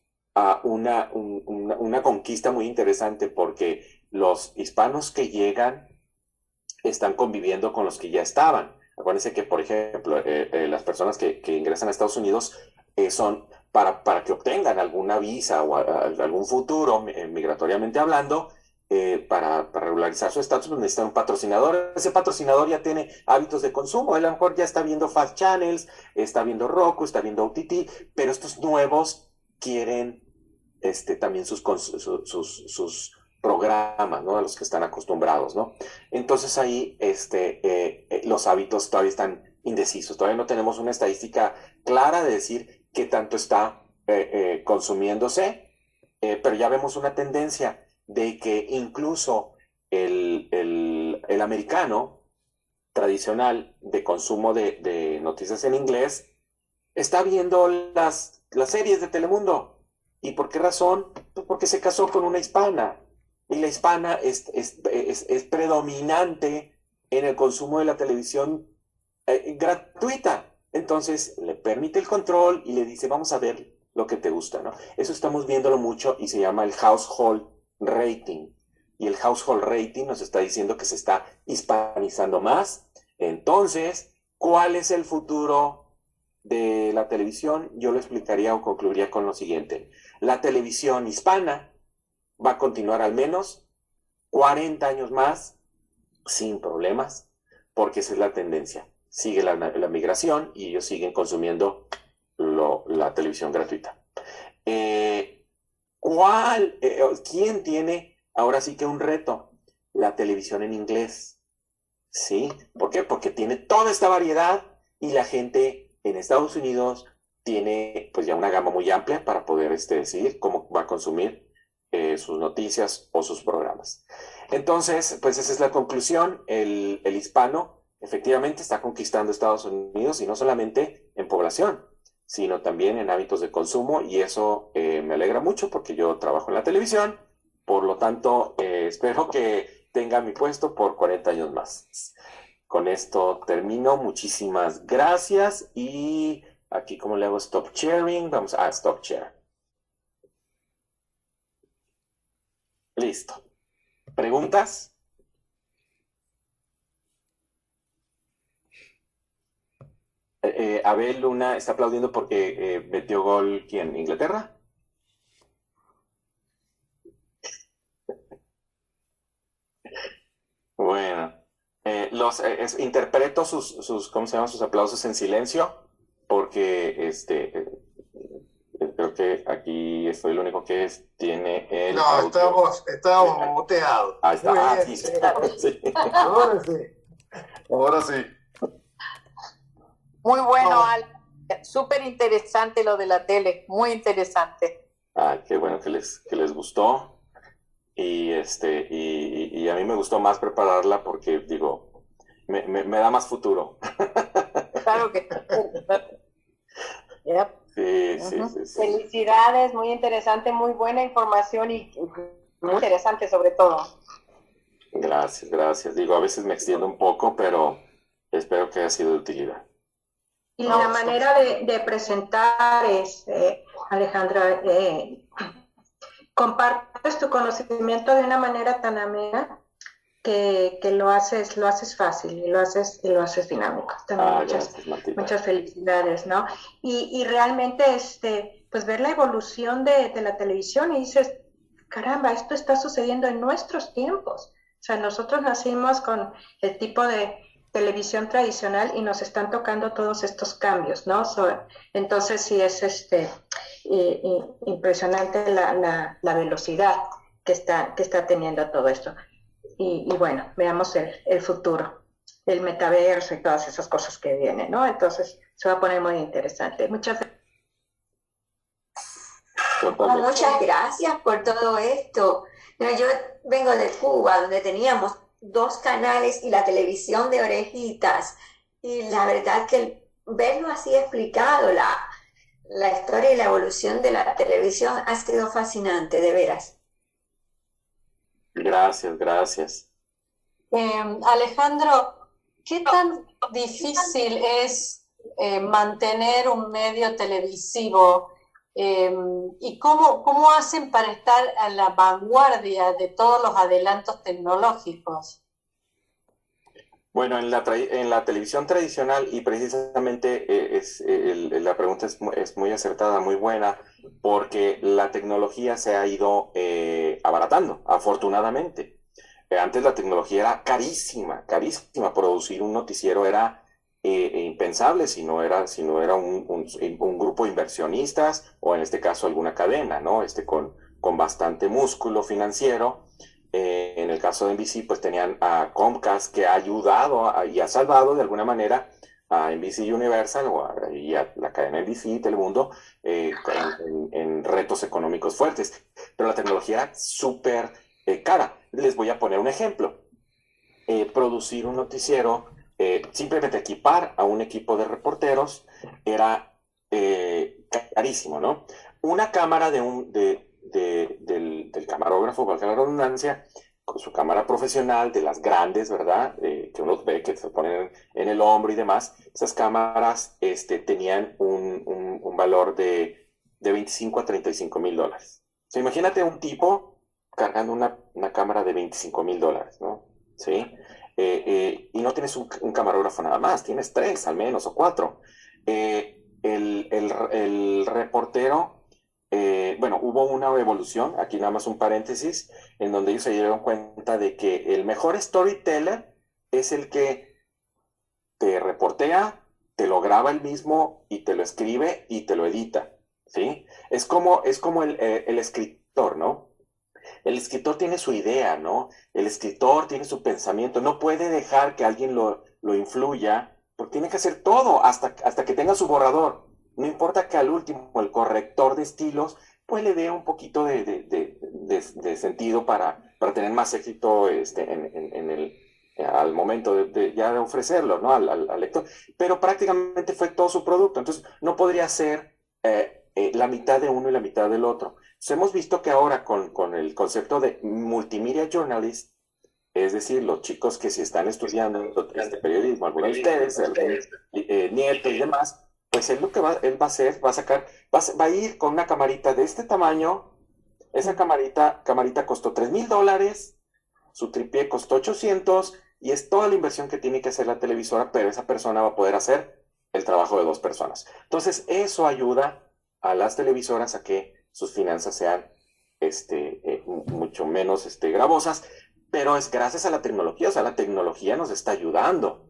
una conquista muy interesante porque los hispanos que llegan están conviviendo con los que ya estaban. Acuérdense que, por ejemplo, las personas que ingresan a Estados Unidos son para que obtengan alguna visa o algún futuro, migratoriamente hablando, para regularizar su estatus, pues necesitan un patrocinador. Ese patrocinador ya tiene hábitos de consumo. Él a lo mejor ya está viendo Fast Channels, está viendo Roku, está viendo OTT, pero estos nuevos quieren también sus programas, ¿no? A los que están acostumbrados, ¿no? Entonces ahí los hábitos todavía están indecisos. Todavía no tenemos una estadística clara de decir qué tanto está consumiéndose, pero ya vemos una tendencia de que incluso el americano tradicional de consumo de noticias en inglés está viendo las series de Telemundo. ¿Y por qué razón? Pues porque se casó con una hispana. Y la hispana es predominante en el consumo de la televisión gratuita. Entonces le permite el control y le dice, vamos a ver lo que te gusta, ¿no? Eso estamos viéndolo mucho y se llama el household rating. Y el household rating nos está diciendo que se está hispanizando más. Entonces, ¿cuál es el futuro de la televisión? Yo lo explicaría o concluiría con lo siguiente. La televisión hispana va a continuar al menos 40 años más sin problemas, porque esa es la tendencia. Sigue la migración y ellos siguen consumiendo la televisión gratuita. ¿Quién tiene ahora sí que un reto? La televisión en inglés. ¿Sí? ¿Por qué? Porque tiene toda esta variedad y la gente en Estados Unidos tiene pues ya una gama muy amplia para poder decidir cómo va a consumir sus noticias o sus programas. Entonces, pues esa es la conclusión. El hispano efectivamente está conquistando Estados Unidos y no solamente en población, sino también en hábitos de consumo y eso me alegra mucho porque yo trabajo en la televisión, por lo tanto espero que tenga mi puesto por 40 años más. Con esto termino, muchísimas gracias y aquí como le hago stop sharing, vamos a stop share. Listo. ¿Preguntas? Abel Luna está aplaudiendo porque metió gol, ¿quién? ¿Inglaterra? Bueno, interpreto ¿cómo se llaman? Sus aplausos en silencio, porque creo que aquí estoy el único que tiene el No, audio. estábamos muteados. Ahí está. Muy Ah, bien, sí, sí. sí. Ahora sí. Ahora sí. Muy bueno, No. Al. Súper interesante lo de la tele, muy interesante. Ah, qué bueno que les gustó. Y a mí me gustó más prepararla porque, digo, me da más futuro. Claro que Yep. Sí. Felicidades, muy interesante, muy buena información y muy interesante sobre todo. Gracias. Digo, a veces me extiendo un poco, pero espero que haya sido de utilidad. Y la manera de presentar es, Alejandra, compartes tu conocimiento de una manera tan amena que lo haces fácil y lo haces dinámico. También Gracias, Martita. muchas felicidades, ¿no? Y realmente, pues ver la evolución de la televisión y dices, caramba, esto está sucediendo en nuestros tiempos. O sea, nosotros nacimos con el tipo de televisión tradicional y nos están tocando todos estos cambios, ¿no? Entonces sí es impresionante la velocidad que está teniendo todo esto. Y bueno, veamos el futuro, el metaverso y todas esas cosas que vienen, ¿no? Entonces se va a poner muy interesante. Muchas gracias por todo esto. Yo vengo de Cuba, donde teníamos 2 canales y la televisión de orejitas. Y la verdad que verlo así explicado, la historia y la evolución de la televisión ha sido fascinante, de veras. Gracias. Alejandro, ¿qué tan difícil es mantener un medio televisivo? ¿Y cómo hacen para estar a la vanguardia de todos los adelantos tecnológicos? Bueno, en la televisión tradicional, y precisamente la pregunta es muy acertada, muy buena, porque la tecnología se ha ido abaratando, afortunadamente. Antes la tecnología era carísima. Producir un noticiero era impensable si no era un grupo de inversionistas, o en este caso alguna cadena, ¿no? Con bastante músculo financiero. En el caso de NBC, pues tenían a Comcast, que ha ayudado y ha salvado de alguna manera a NBC Universal y a la cadena NBC Telemundo en retos económicos fuertes. Pero la tecnología era súper cara. Les voy a poner un ejemplo. Producir un noticiero, simplemente equipar a un equipo de reporteros era carísimo, ¿no? Una cámara del camarógrafo, valga la redundancia, con su cámara profesional, de las grandes, ¿verdad? Que uno ve que se ponen en el hombro y demás. Esas cámaras tenían un valor de 25 a 35 mil dólares. O sea, imagínate un tipo cargando una cámara de 25 mil dólares, ¿no? ¿Sí? Y no tienes un camarógrafo nada más, tienes 3 al menos o 4. El reportero, bueno, hubo una evolución, aquí nada más un paréntesis, en donde ellos se dieron cuenta de que el mejor storyteller es el que te reportea, te lo graba él mismo y te lo escribe y te lo edita, ¿sí? Es como el escritor, ¿no? El escritor tiene su idea, ¿no? El escritor tiene su pensamiento, no puede dejar que alguien lo influya, porque tiene que hacer todo hasta que tenga su borrador. No importa que al último el corrector de estilos pues le dé un poquito de sentido para tener más éxito al momento de ofrecerlo, ¿no? al lector. Pero prácticamente fue todo su producto, entonces no podría ser la mitad de uno y la mitad del otro. Entonces, hemos visto que ahora con el concepto de multimedia journalist, es decir, los chicos que si están estudiando periodismo, algunos de ustedes, Nieto y demás, pues él lo que él va a hacer, va a ir con una camarita de este tamaño. Esa camarita costó $3,000, su tripié costó 800, y es toda la inversión que tiene que hacer la televisora, pero esa persona va a poder hacer el trabajo de 2 personas. Entonces, eso ayuda a las televisoras a que sus finanzas sean mucho menos gravosas, pero es gracias a la tecnología, o sea, la tecnología nos está ayudando.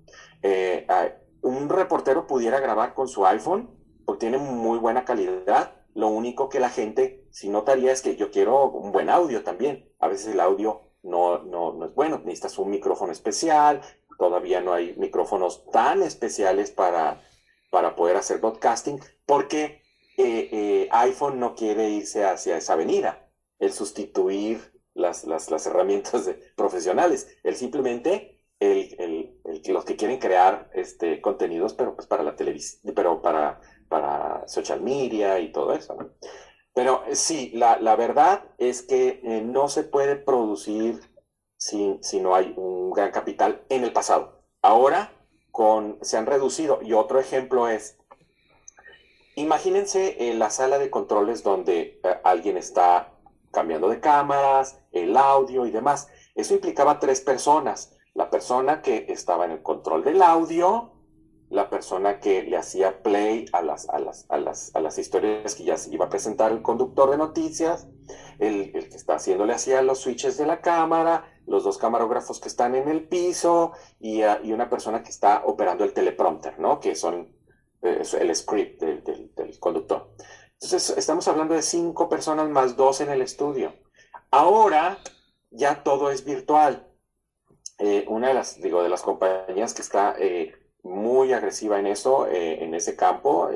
Un reportero pudiera grabar con su iPhone, porque tiene muy buena calidad. Lo único que la gente sí notaría es que yo quiero un buen audio también. A veces el audio no es bueno, necesitas un micrófono especial, todavía no hay micrófonos tan especiales para poder hacer broadcasting, porque iPhone no quiere irse hacia esa avenida, el sustituir las herramientas profesionales. Él simplemente, los que quieren crear contenidos, pero pues para la televisión, pero para social media y todo eso, ¿no? Pero sí, la verdad es que no se puede producir si no hay un gran capital en el pasado. Ahora se han reducido. Y otro ejemplo es, imagínense la sala de controles donde alguien está cambiando de cámaras, el audio y demás. Eso implicaba 3 personas. La persona que estaba en el control del audio, la persona que le hacía play a las historias que ya se iba a presentar el conductor de noticias, el que está haciéndole así a los switches de la cámara, los 2 camarógrafos que están en el piso y una persona que está operando el teleprompter, ¿no? Que son el script del conductor. Entonces, estamos hablando de 5 personas más 2 en el estudio. Ahora ya todo es virtual. Una de las compañías que está muy agresiva en eso, en ese campo,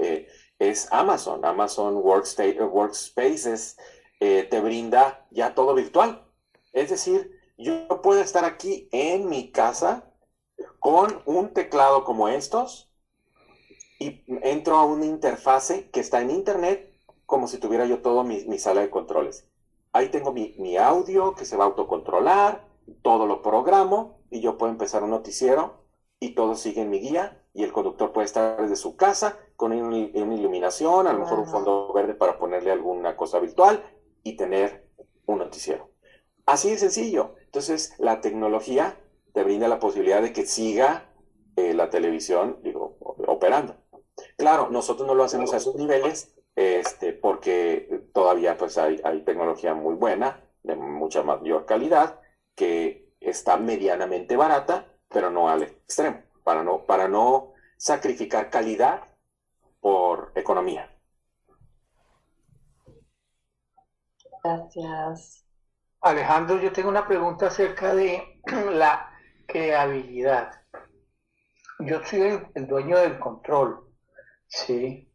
es Amazon. Amazon Workspaces te brinda ya todo virtual. Es decir, yo puedo estar aquí en mi casa con un teclado como estos y entro a una interfase que está en internet como si tuviera yo todo mi sala de controles. Ahí tengo mi audio que se va a autocontrolar, todo lo programo y yo puedo empezar un noticiero y todo sigue en mi guía y el conductor puede estar desde su casa con una iluminación, a lo mejor un fondo verde para ponerle alguna cosa virtual y tener un noticiero. Así de sencillo. Entonces, la tecnología te brinda la posibilidad de que siga la televisión, operando. Claro, nosotros no lo hacemos a esos niveles, porque todavía pues hay tecnología muy buena, de mucha mayor calidad, que está medianamente barata, pero no al extremo, para no sacrificar calidad por economía. Gracias. Alejandro, yo tengo una pregunta acerca de la creabilidad. Yo soy el dueño del control, sí,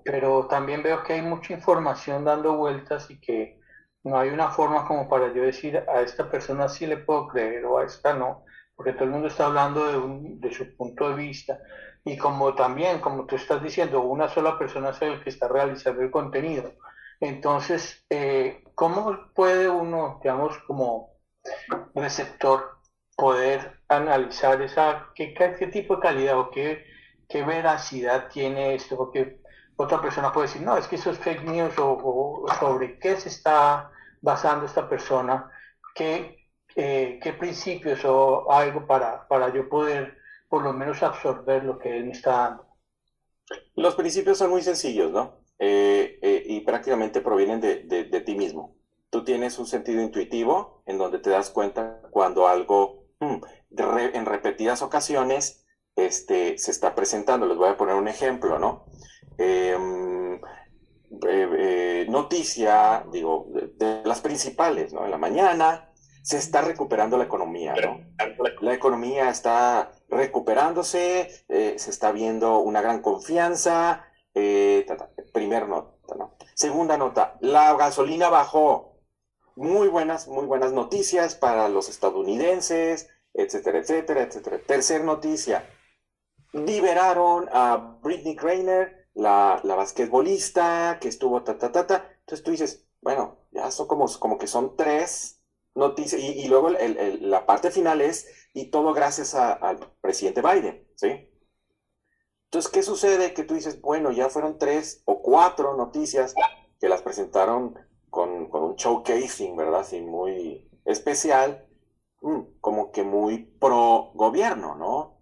pero también veo que hay mucha información dando vueltas y que no hay una forma como para yo decir a esta persona sí le puedo creer o a esta no, porque todo el mundo está hablando de su punto de vista. Y como tú estás diciendo, una sola persona es el que está realizando el contenido. Entonces, ¿cómo puede uno, digamos, como receptor, poder analizar qué tipo de calidad o qué veracidad tiene esto? Porque otra persona puede decir, no, es que eso es fake news o sobre qué se está basando esta persona, qué principios o algo para yo poder por lo menos absorber lo que él me está dando. Los principios son muy sencillos, ¿no? Y prácticamente provienen de ti mismo. Tú tienes un sentido intuitivo en donde te das cuenta cuando algo en repetidas ocasiones se está presentando. Les voy a poner un ejemplo, ¿no? Noticia, de las principales, ¿no? En la mañana se está recuperando la economía, ¿no? La economía está recuperándose, se está viendo una gran confianza. Primera nota, ¿no? Segunda nota, la gasolina bajó. Muy buenas noticias para los estadounidenses, etcétera, etcétera, etcétera. Tercera noticia, liberaron a Brittany Griner, la basquetbolista que estuvo Entonces tú dices, bueno, ya son como que son 3 noticias y luego la parte final es, y todo gracias al presidente Biden, ¿sí? Entonces, ¿qué sucede? Que tú dices, bueno, ya fueron 3 o 4 noticias que las presentaron con un showcasing, ¿verdad? Así muy especial, como que muy pro gobierno, ¿no?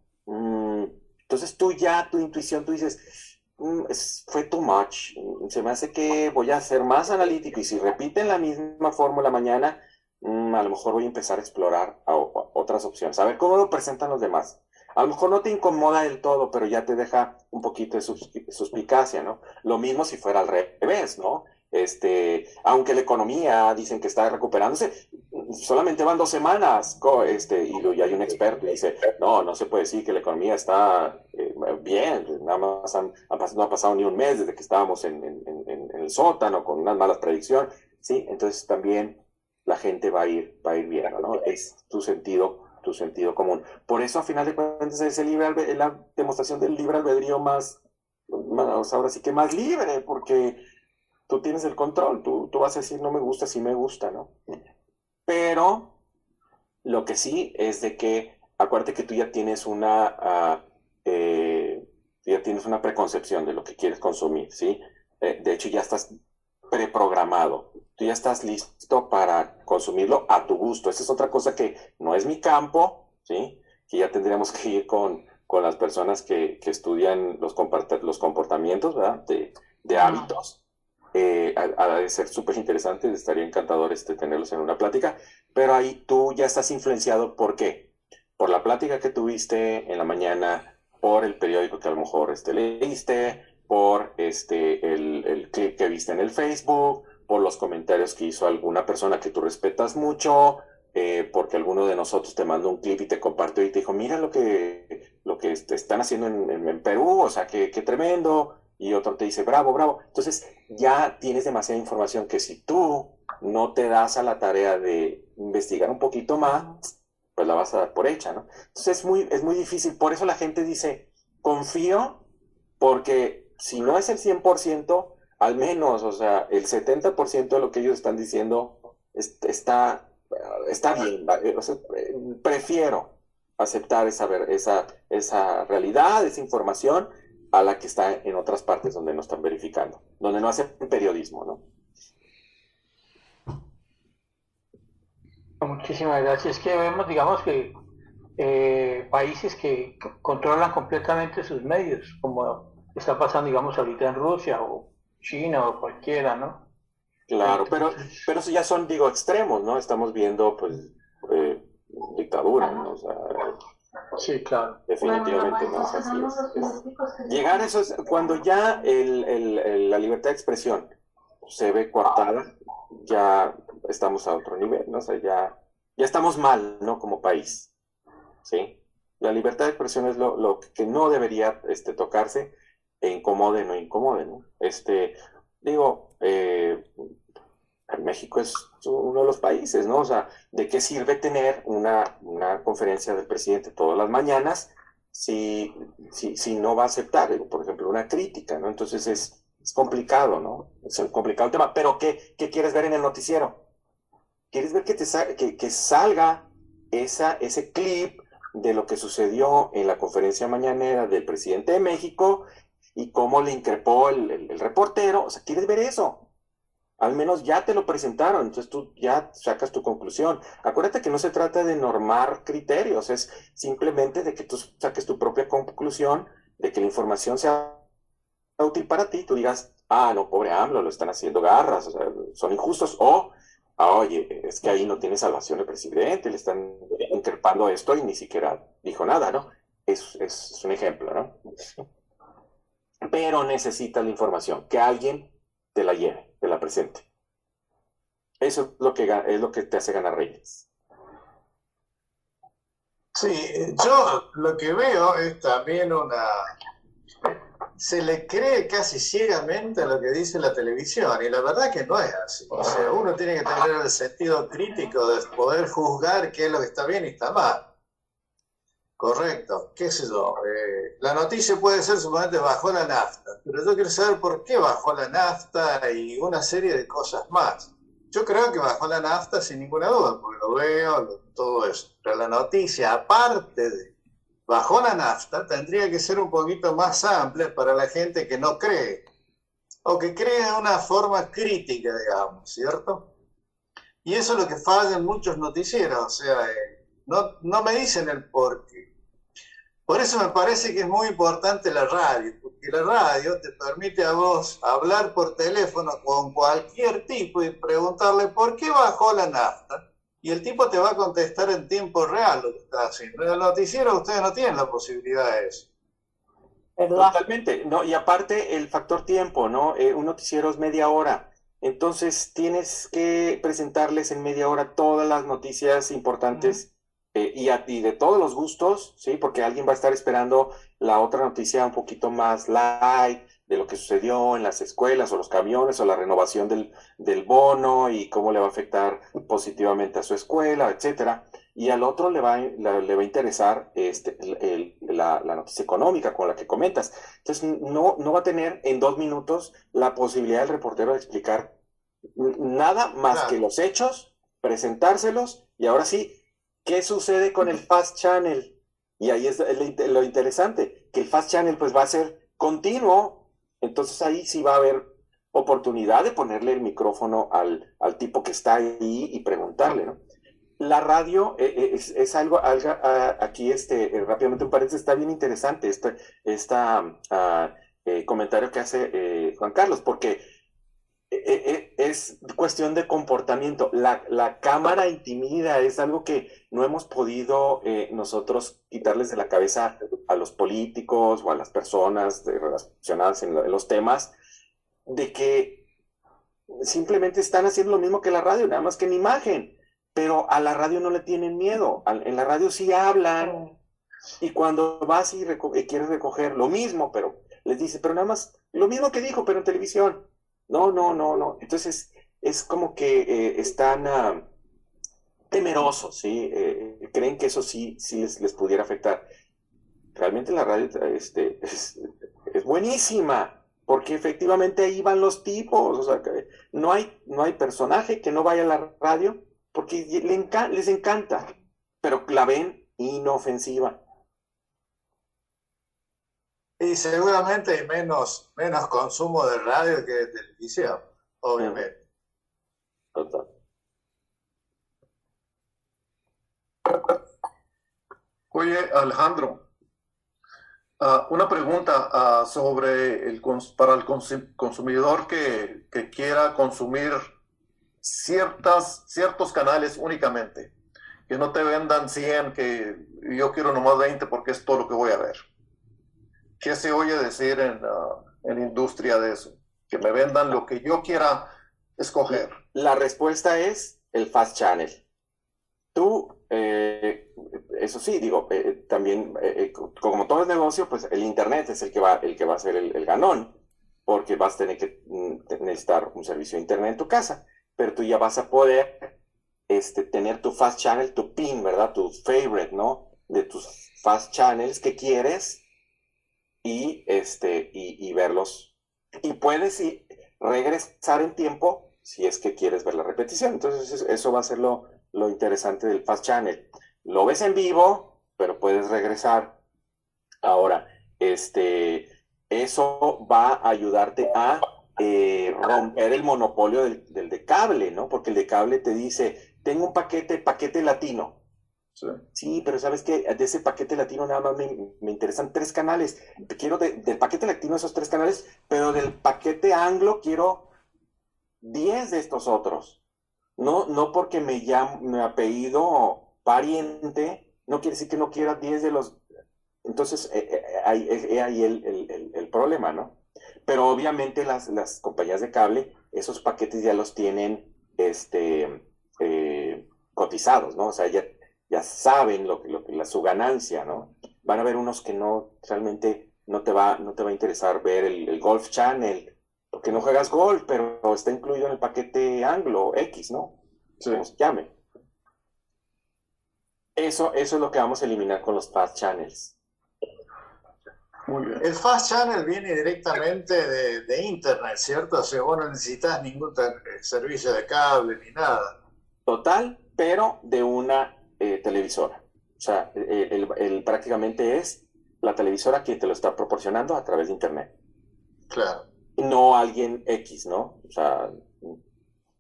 Entonces tu intuición, tú dices, fue too much, se me hace que voy a ser más analítico y si repiten la misma fórmula mañana, a lo mejor voy a empezar a explorar otras opciones, a ver cómo lo presentan los demás. A lo mejor no te incomoda del todo, pero ya te deja un poquito de suspicacia, ¿no? Lo mismo si fuera al revés, ¿no? Aunque la economía dicen que está recuperándose, solamente van 2 semanas, y hay un experto y dice, no se puede decir que la economía está bien, nada más no ha pasado ni un mes desde que estábamos en el sótano con unas malas predicciones, ¿sí? Entonces también la gente va a ir viendo, ¿no? Es tu sentido común. Por eso, a final de cuentas, es la demostración del libre albedrío más, ahora sí que más libre, porque tú tienes el control, tú vas a decir no me gusta, sí me gusta, ¿no? Pero lo que sí es de que, acuérdate que tú ya tienes una preconcepción de lo que quieres consumir, ¿sí? De hecho, ya estás preprogramado. Tú ya estás listo para consumirlo a tu gusto. Esa es otra cosa que no es mi campo, ¿sí? Que ya tendríamos que ir con las personas que estudian los comportamientos, ¿verdad? De hábitos. Ha de ser súper interesante, estaría encantador tenerlos en una plática, pero ahí tú ya estás influenciado, ¿por qué? Por la plática que tuviste en la mañana, por el periódico que a lo mejor leíste, por el clip que viste en el Facebook, por los comentarios que hizo alguna persona que tú respetas mucho, porque alguno de nosotros te mandó un clip y te compartió y te dijo, mira lo que están haciendo en Perú, o sea, qué tremendo, y otro te dice, bravo, bravo. Entonces ya tienes demasiada información que si tú no te das a la tarea de investigar un poquito más, pues la vas a dar por hecha, ¿no? Entonces es muy difícil, por eso la gente dice, confío, porque si no es el 100%, al menos, o sea, el 70% de lo que ellos están diciendo está bien, ¿vale? O sea, prefiero aceptar esa realidad, esa información, a la que está en otras partes donde no están verificando, donde no hacen periodismo, ¿no? Muchísimas gracias. Es que vemos, digamos, que países que controlan completamente sus medios, como está pasando, digamos, ahorita en Rusia o China o cualquiera, ¿no? Claro, pero eso ya son, digo, extremos, ¿no? Estamos viendo, pues, dictadura, ¿no? O sea, sí, claro. Definitivamente no es así. Llegar a eso es cuando ya la libertad de expresión se ve coartada, ya estamos a otro nivel, ¿no? O sea, ya estamos mal, ¿no? Como país, ¿sí? La libertad de expresión es lo que no debería tocarse, e incomode, no incomode, ¿no? México es uno de los países, ¿no? O sea, ¿de qué sirve tener una conferencia del presidente todas las mañanas si no va a aceptar, por ejemplo, una crítica, ¿no? Entonces es complicado, ¿no? Es un complicado el tema. Pero ¿qué quieres ver en el noticiero? ¿Quieres ver que salga ese clip de lo que sucedió en la conferencia mañanera del presidente de México y cómo le increpó el reportero? O sea, ¿quieres ver eso? Al menos ya te lo presentaron, entonces tú ya sacas tu conclusión. Acuérdate que no se trata de normar criterios, es simplemente de que tú saques tu propia conclusión, de que la información sea útil para ti, tú digas, no, pobre AMLO, lo están haciendo garras, o sea, son injustos, o, oye, es que ahí no tiene salvación el presidente, le están increpando esto y ni siquiera dijo nada, ¿no? Es un ejemplo, ¿no? Pero necesitas la información, que alguien te la lleve, te la presente. Eso es lo que te hace ganar reyes. Sí, yo lo que veo es también se le cree casi ciegamente a lo que dice la televisión, y la verdad que no es así. O sea, uno tiene que tener el sentido crítico de poder juzgar qué es lo que está bien y está mal. Correcto, qué sé yo. La noticia puede ser supuestamente bajó la nafta, pero yo quiero saber por qué bajó la nafta y una serie de cosas más. Yo creo que bajó la nafta sin ninguna duda, porque lo veo, todo eso. Pero la noticia, aparte de bajó la nafta, tendría que ser un poquito más amplia para la gente que no cree, o que cree de una forma crítica, digamos, ¿cierto? Y eso es lo que falla en muchos noticieros, o sea, no me dicen el por qué. Por eso me parece que es muy importante la radio, porque la radio te permite a vos hablar por teléfono con cualquier tipo y preguntarle por qué bajó la nafta. y el tipo te va a contestar en tiempo real lo que está haciendo. En el noticiero ustedes no tienen la posibilidad de eso. ¿Verdad? Totalmente, ¿no? Y aparte el factor tiempo, ¿no? Un noticiero es media hora, entonces tienes que presentarles en media hora todas las noticias importantes y de todos los gustos, ¿sí? Porque alguien va a estar esperando la otra noticia un poquito más light de lo que sucedió en las escuelas o los camiones o la renovación del bono y cómo le va a afectar positivamente a su escuela, etcétera. Y al otro le va a interesar la noticia económica con la que comentas. Entonces, no va a tener en 2 minutos la posibilidad del reportero de explicar nada más que los hechos, presentárselos, y ahora sí, ¿qué sucede con el Fast Channel? Y ahí es lo interesante, que el Fast Channel pues va a ser continuo, entonces ahí sí va a haber oportunidad de ponerle el micrófono al tipo que está ahí y preguntarle, ¿no? La radio es algo aquí rápidamente un paréntesis, está bien interesante comentario que hace Juan Carlos, porque es cuestión de comportamiento. La cámara intimida, es algo que no hemos podido nosotros quitarles de la cabeza a los políticos o a las personas relacionadas en los temas, de que simplemente están haciendo lo mismo que la radio, nada más que en imagen. Pero a la radio no le tienen miedo. En la radio sí hablan. Y cuando vas y quieres recoger lo mismo, pero les dice, pero nada más, lo mismo que dijo, pero en televisión. No. Entonces, es como que están temerosos, ¿sí? Creen que eso sí les pudiera afectar. Realmente la radio es buenísima, porque efectivamente ahí van los tipos. O sea, no hay personaje que no vaya a la radio, porque les encanta, pero la ven inofensiva. Y seguramente hay menos consumo de radio que de televisión, obviamente. Total. Oye, Alejandro, una pregunta sobre para el consumidor que quiera consumir ciertos canales únicamente, que no te vendan 100, que yo quiero nomás 20 porque es todo lo que voy a ver. ¿Qué se oye decir en la industria de eso? Que me vendan lo que yo quiera escoger. La respuesta es el Fast Channel. Tú, eso sí, digo, también, como todo es negocio, pues el Internet es el que va a ser el ganón, porque vas a tener que necesitar un servicio de Internet en tu casa, pero tú ya vas a poder tener tu Fast Channel, tu PIN, ¿verdad? Tu favorite, ¿no? De tus Fast Channels que quieres y verlos. Y puedes regresar en tiempo si es que quieres ver la repetición. Entonces eso va a ser lo interesante del Fast Channel. Lo ves en vivo, pero puedes regresar. Ahora, eso va a ayudarte a romper el monopolio del de cable, ¿no? Porque el de cable te dice, tengo un paquete latino. Sí, pero ¿sabes qué? De ese paquete latino nada más me interesan 3 canales. Quiero del paquete latino esos 3 canales, pero del paquete anglo quiero 10 de estos otros. No porque me apellido pariente, no quiere decir que no quiera 10 de los... Entonces, ahí el problema, ¿no? Pero obviamente las compañías de cable, esos paquetes ya los tienen cotizados, ¿no? O sea, ya saben su ganancia, ¿no? Van a haber unos que realmente no te va a interesar ver el Golf Channel, porque no juegas golf, pero está incluido en el paquete anglo X, ¿no? Sí. Como se llame. Eso es lo que vamos a eliminar con los Fast Channels. Muy bien. El Fast Channel viene directamente de Internet, ¿cierto? O sea, vos no necesitas ningún servicio de cable ni nada. Total, pero de una televisora. O sea, prácticamente es la televisora quien te lo está proporcionando a través de Internet. Claro. No alguien X, ¿no? O sea,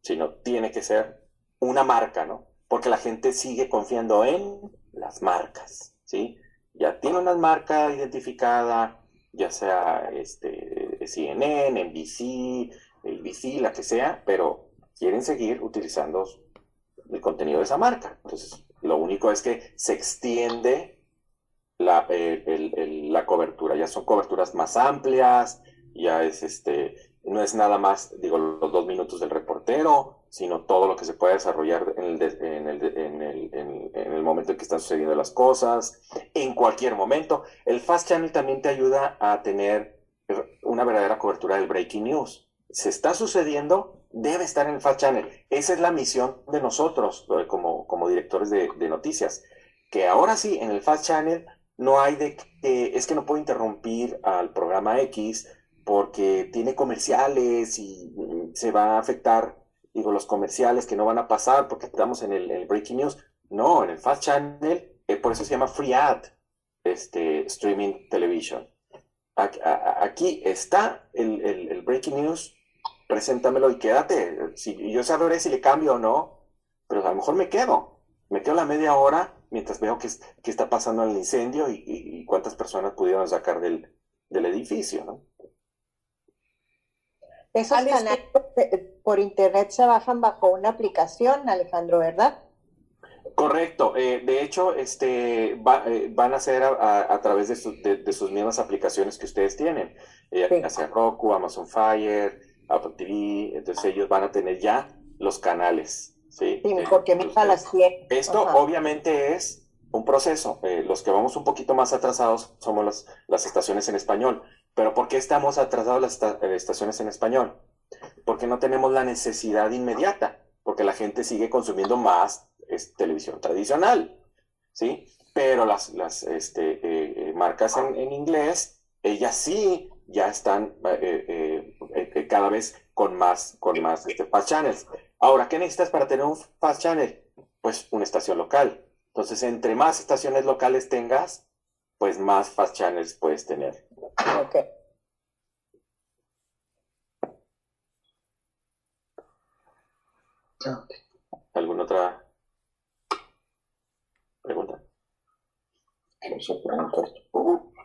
sino tiene que ser una marca, ¿no? Porque la gente sigue confiando en las marcas, ¿sí? Ya tiene una marca identificada, ya sea CNN, NBC, ABC, la que sea, pero quieren seguir utilizando el contenido de esa marca. Entonces, lo único es que se extiende la cobertura, ya son coberturas más amplias, ya es no es nada más, digo, los 2 minutos del reportero, sino todo lo que se puede desarrollar en el momento en que están sucediendo las cosas, en cualquier momento. El Fast Channel también te ayuda a tener una verdadera cobertura del breaking news. Se está sucediendo, debe estar en el Fast Channel. Esa es la misión de nosotros como directores de noticias, que ahora sí, en el Fast Channel no hay de que es que no puedo interrumpir al programa X porque tiene comerciales y se va a afectar, digo, los comerciales que no van a pasar porque estamos en el breaking news. No, en el Fast Channel, por eso se llama Free Ad, streaming television. Aquí está el breaking news, preséntamelo y quédate. Yo sabré si le cambio o no, pero a lo mejor me quedo la media hora mientras veo qué está pasando en el incendio y cuántas personas pudieron sacar del edificio, ¿no? Esos canales por internet se bajan bajo una aplicación, Alejandro, ¿verdad? Correcto. De hecho, van a ser a través de sus mismas aplicaciones que ustedes tienen, hacia Roku, Amazon Fire, Apple TV. Entonces ellos van a tener ya los canales. Sí, porque mi hija las tiene. Esto obviamente es un proceso. Los que vamos un poquito más atrasados somos las estaciones en español. ¿Pero por qué estamos atrasados las estaciones en español? Porque no tenemos la necesidad inmediata, porque la gente sigue consumiendo más televisión tradicional, ¿sí? Pero las marcas en inglés, ellas sí ya están cada vez con más Fast Channels. Ahora, ¿qué necesitas para tener un Fast Channel? Pues una estación local. Entonces, entre más estaciones locales tengas, pues más Fast Channels puedes tener. Okay. ¿Alguna otra pregunta?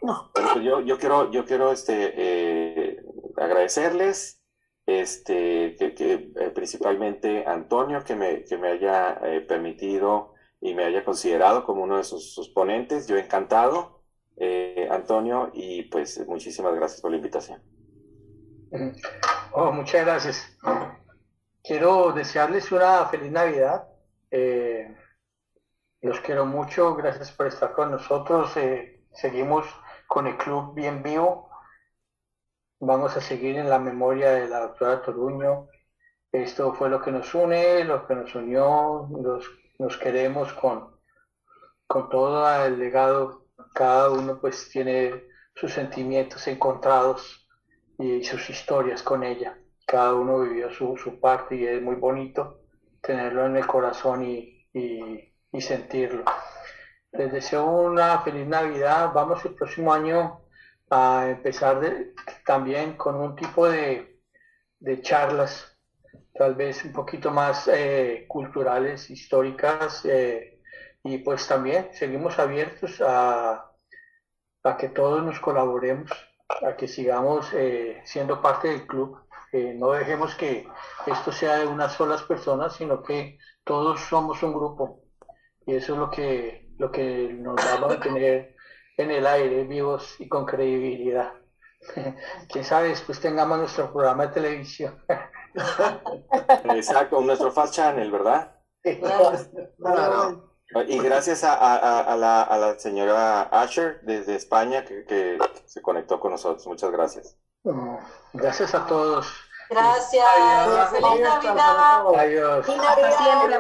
No. Bueno, pues yo quiero agradecerles, principalmente Antonio, que me haya permitido y me haya considerado como uno de sus ponentes. Yo encantado. Antonio, y pues muchísimas gracias por la invitación. Muchas gracias. Quiero desearles una feliz Navidad. Los quiero mucho, gracias por estar con nosotros. Seguimos con el club bien vivo. Vamos a seguir en la memoria de la doctora Toruño. Esto fue lo que nos une, lo que nos unió. Nos queremos con todo el legado. Cada uno pues tiene sus sentimientos encontrados y sus historias con ella. Cada uno vivió su parte y es muy bonito tenerlo en el corazón y sentirlo. Les deseo una feliz Navidad. Vamos el próximo año a empezar también con un tipo de charlas, tal vez un poquito más culturales, históricas, y pues también seguimos abiertos a que todos nos colaboremos, a que sigamos siendo parte del club. No dejemos que esto sea de unas solas personas, sino que todos somos un grupo. Y eso es lo que nos va a mantener en el aire, vivos y con credibilidad. Quién sabe, después tengamos nuestro programa de televisión. Exacto, nuestro Fast Channel, ¿verdad? Claro. Y gracias a la señora Asher desde España que se conectó con nosotros. Muchas gracias. Gracias a todos. Gracias. Feliz Navidad. Adiós. Hasta siempre.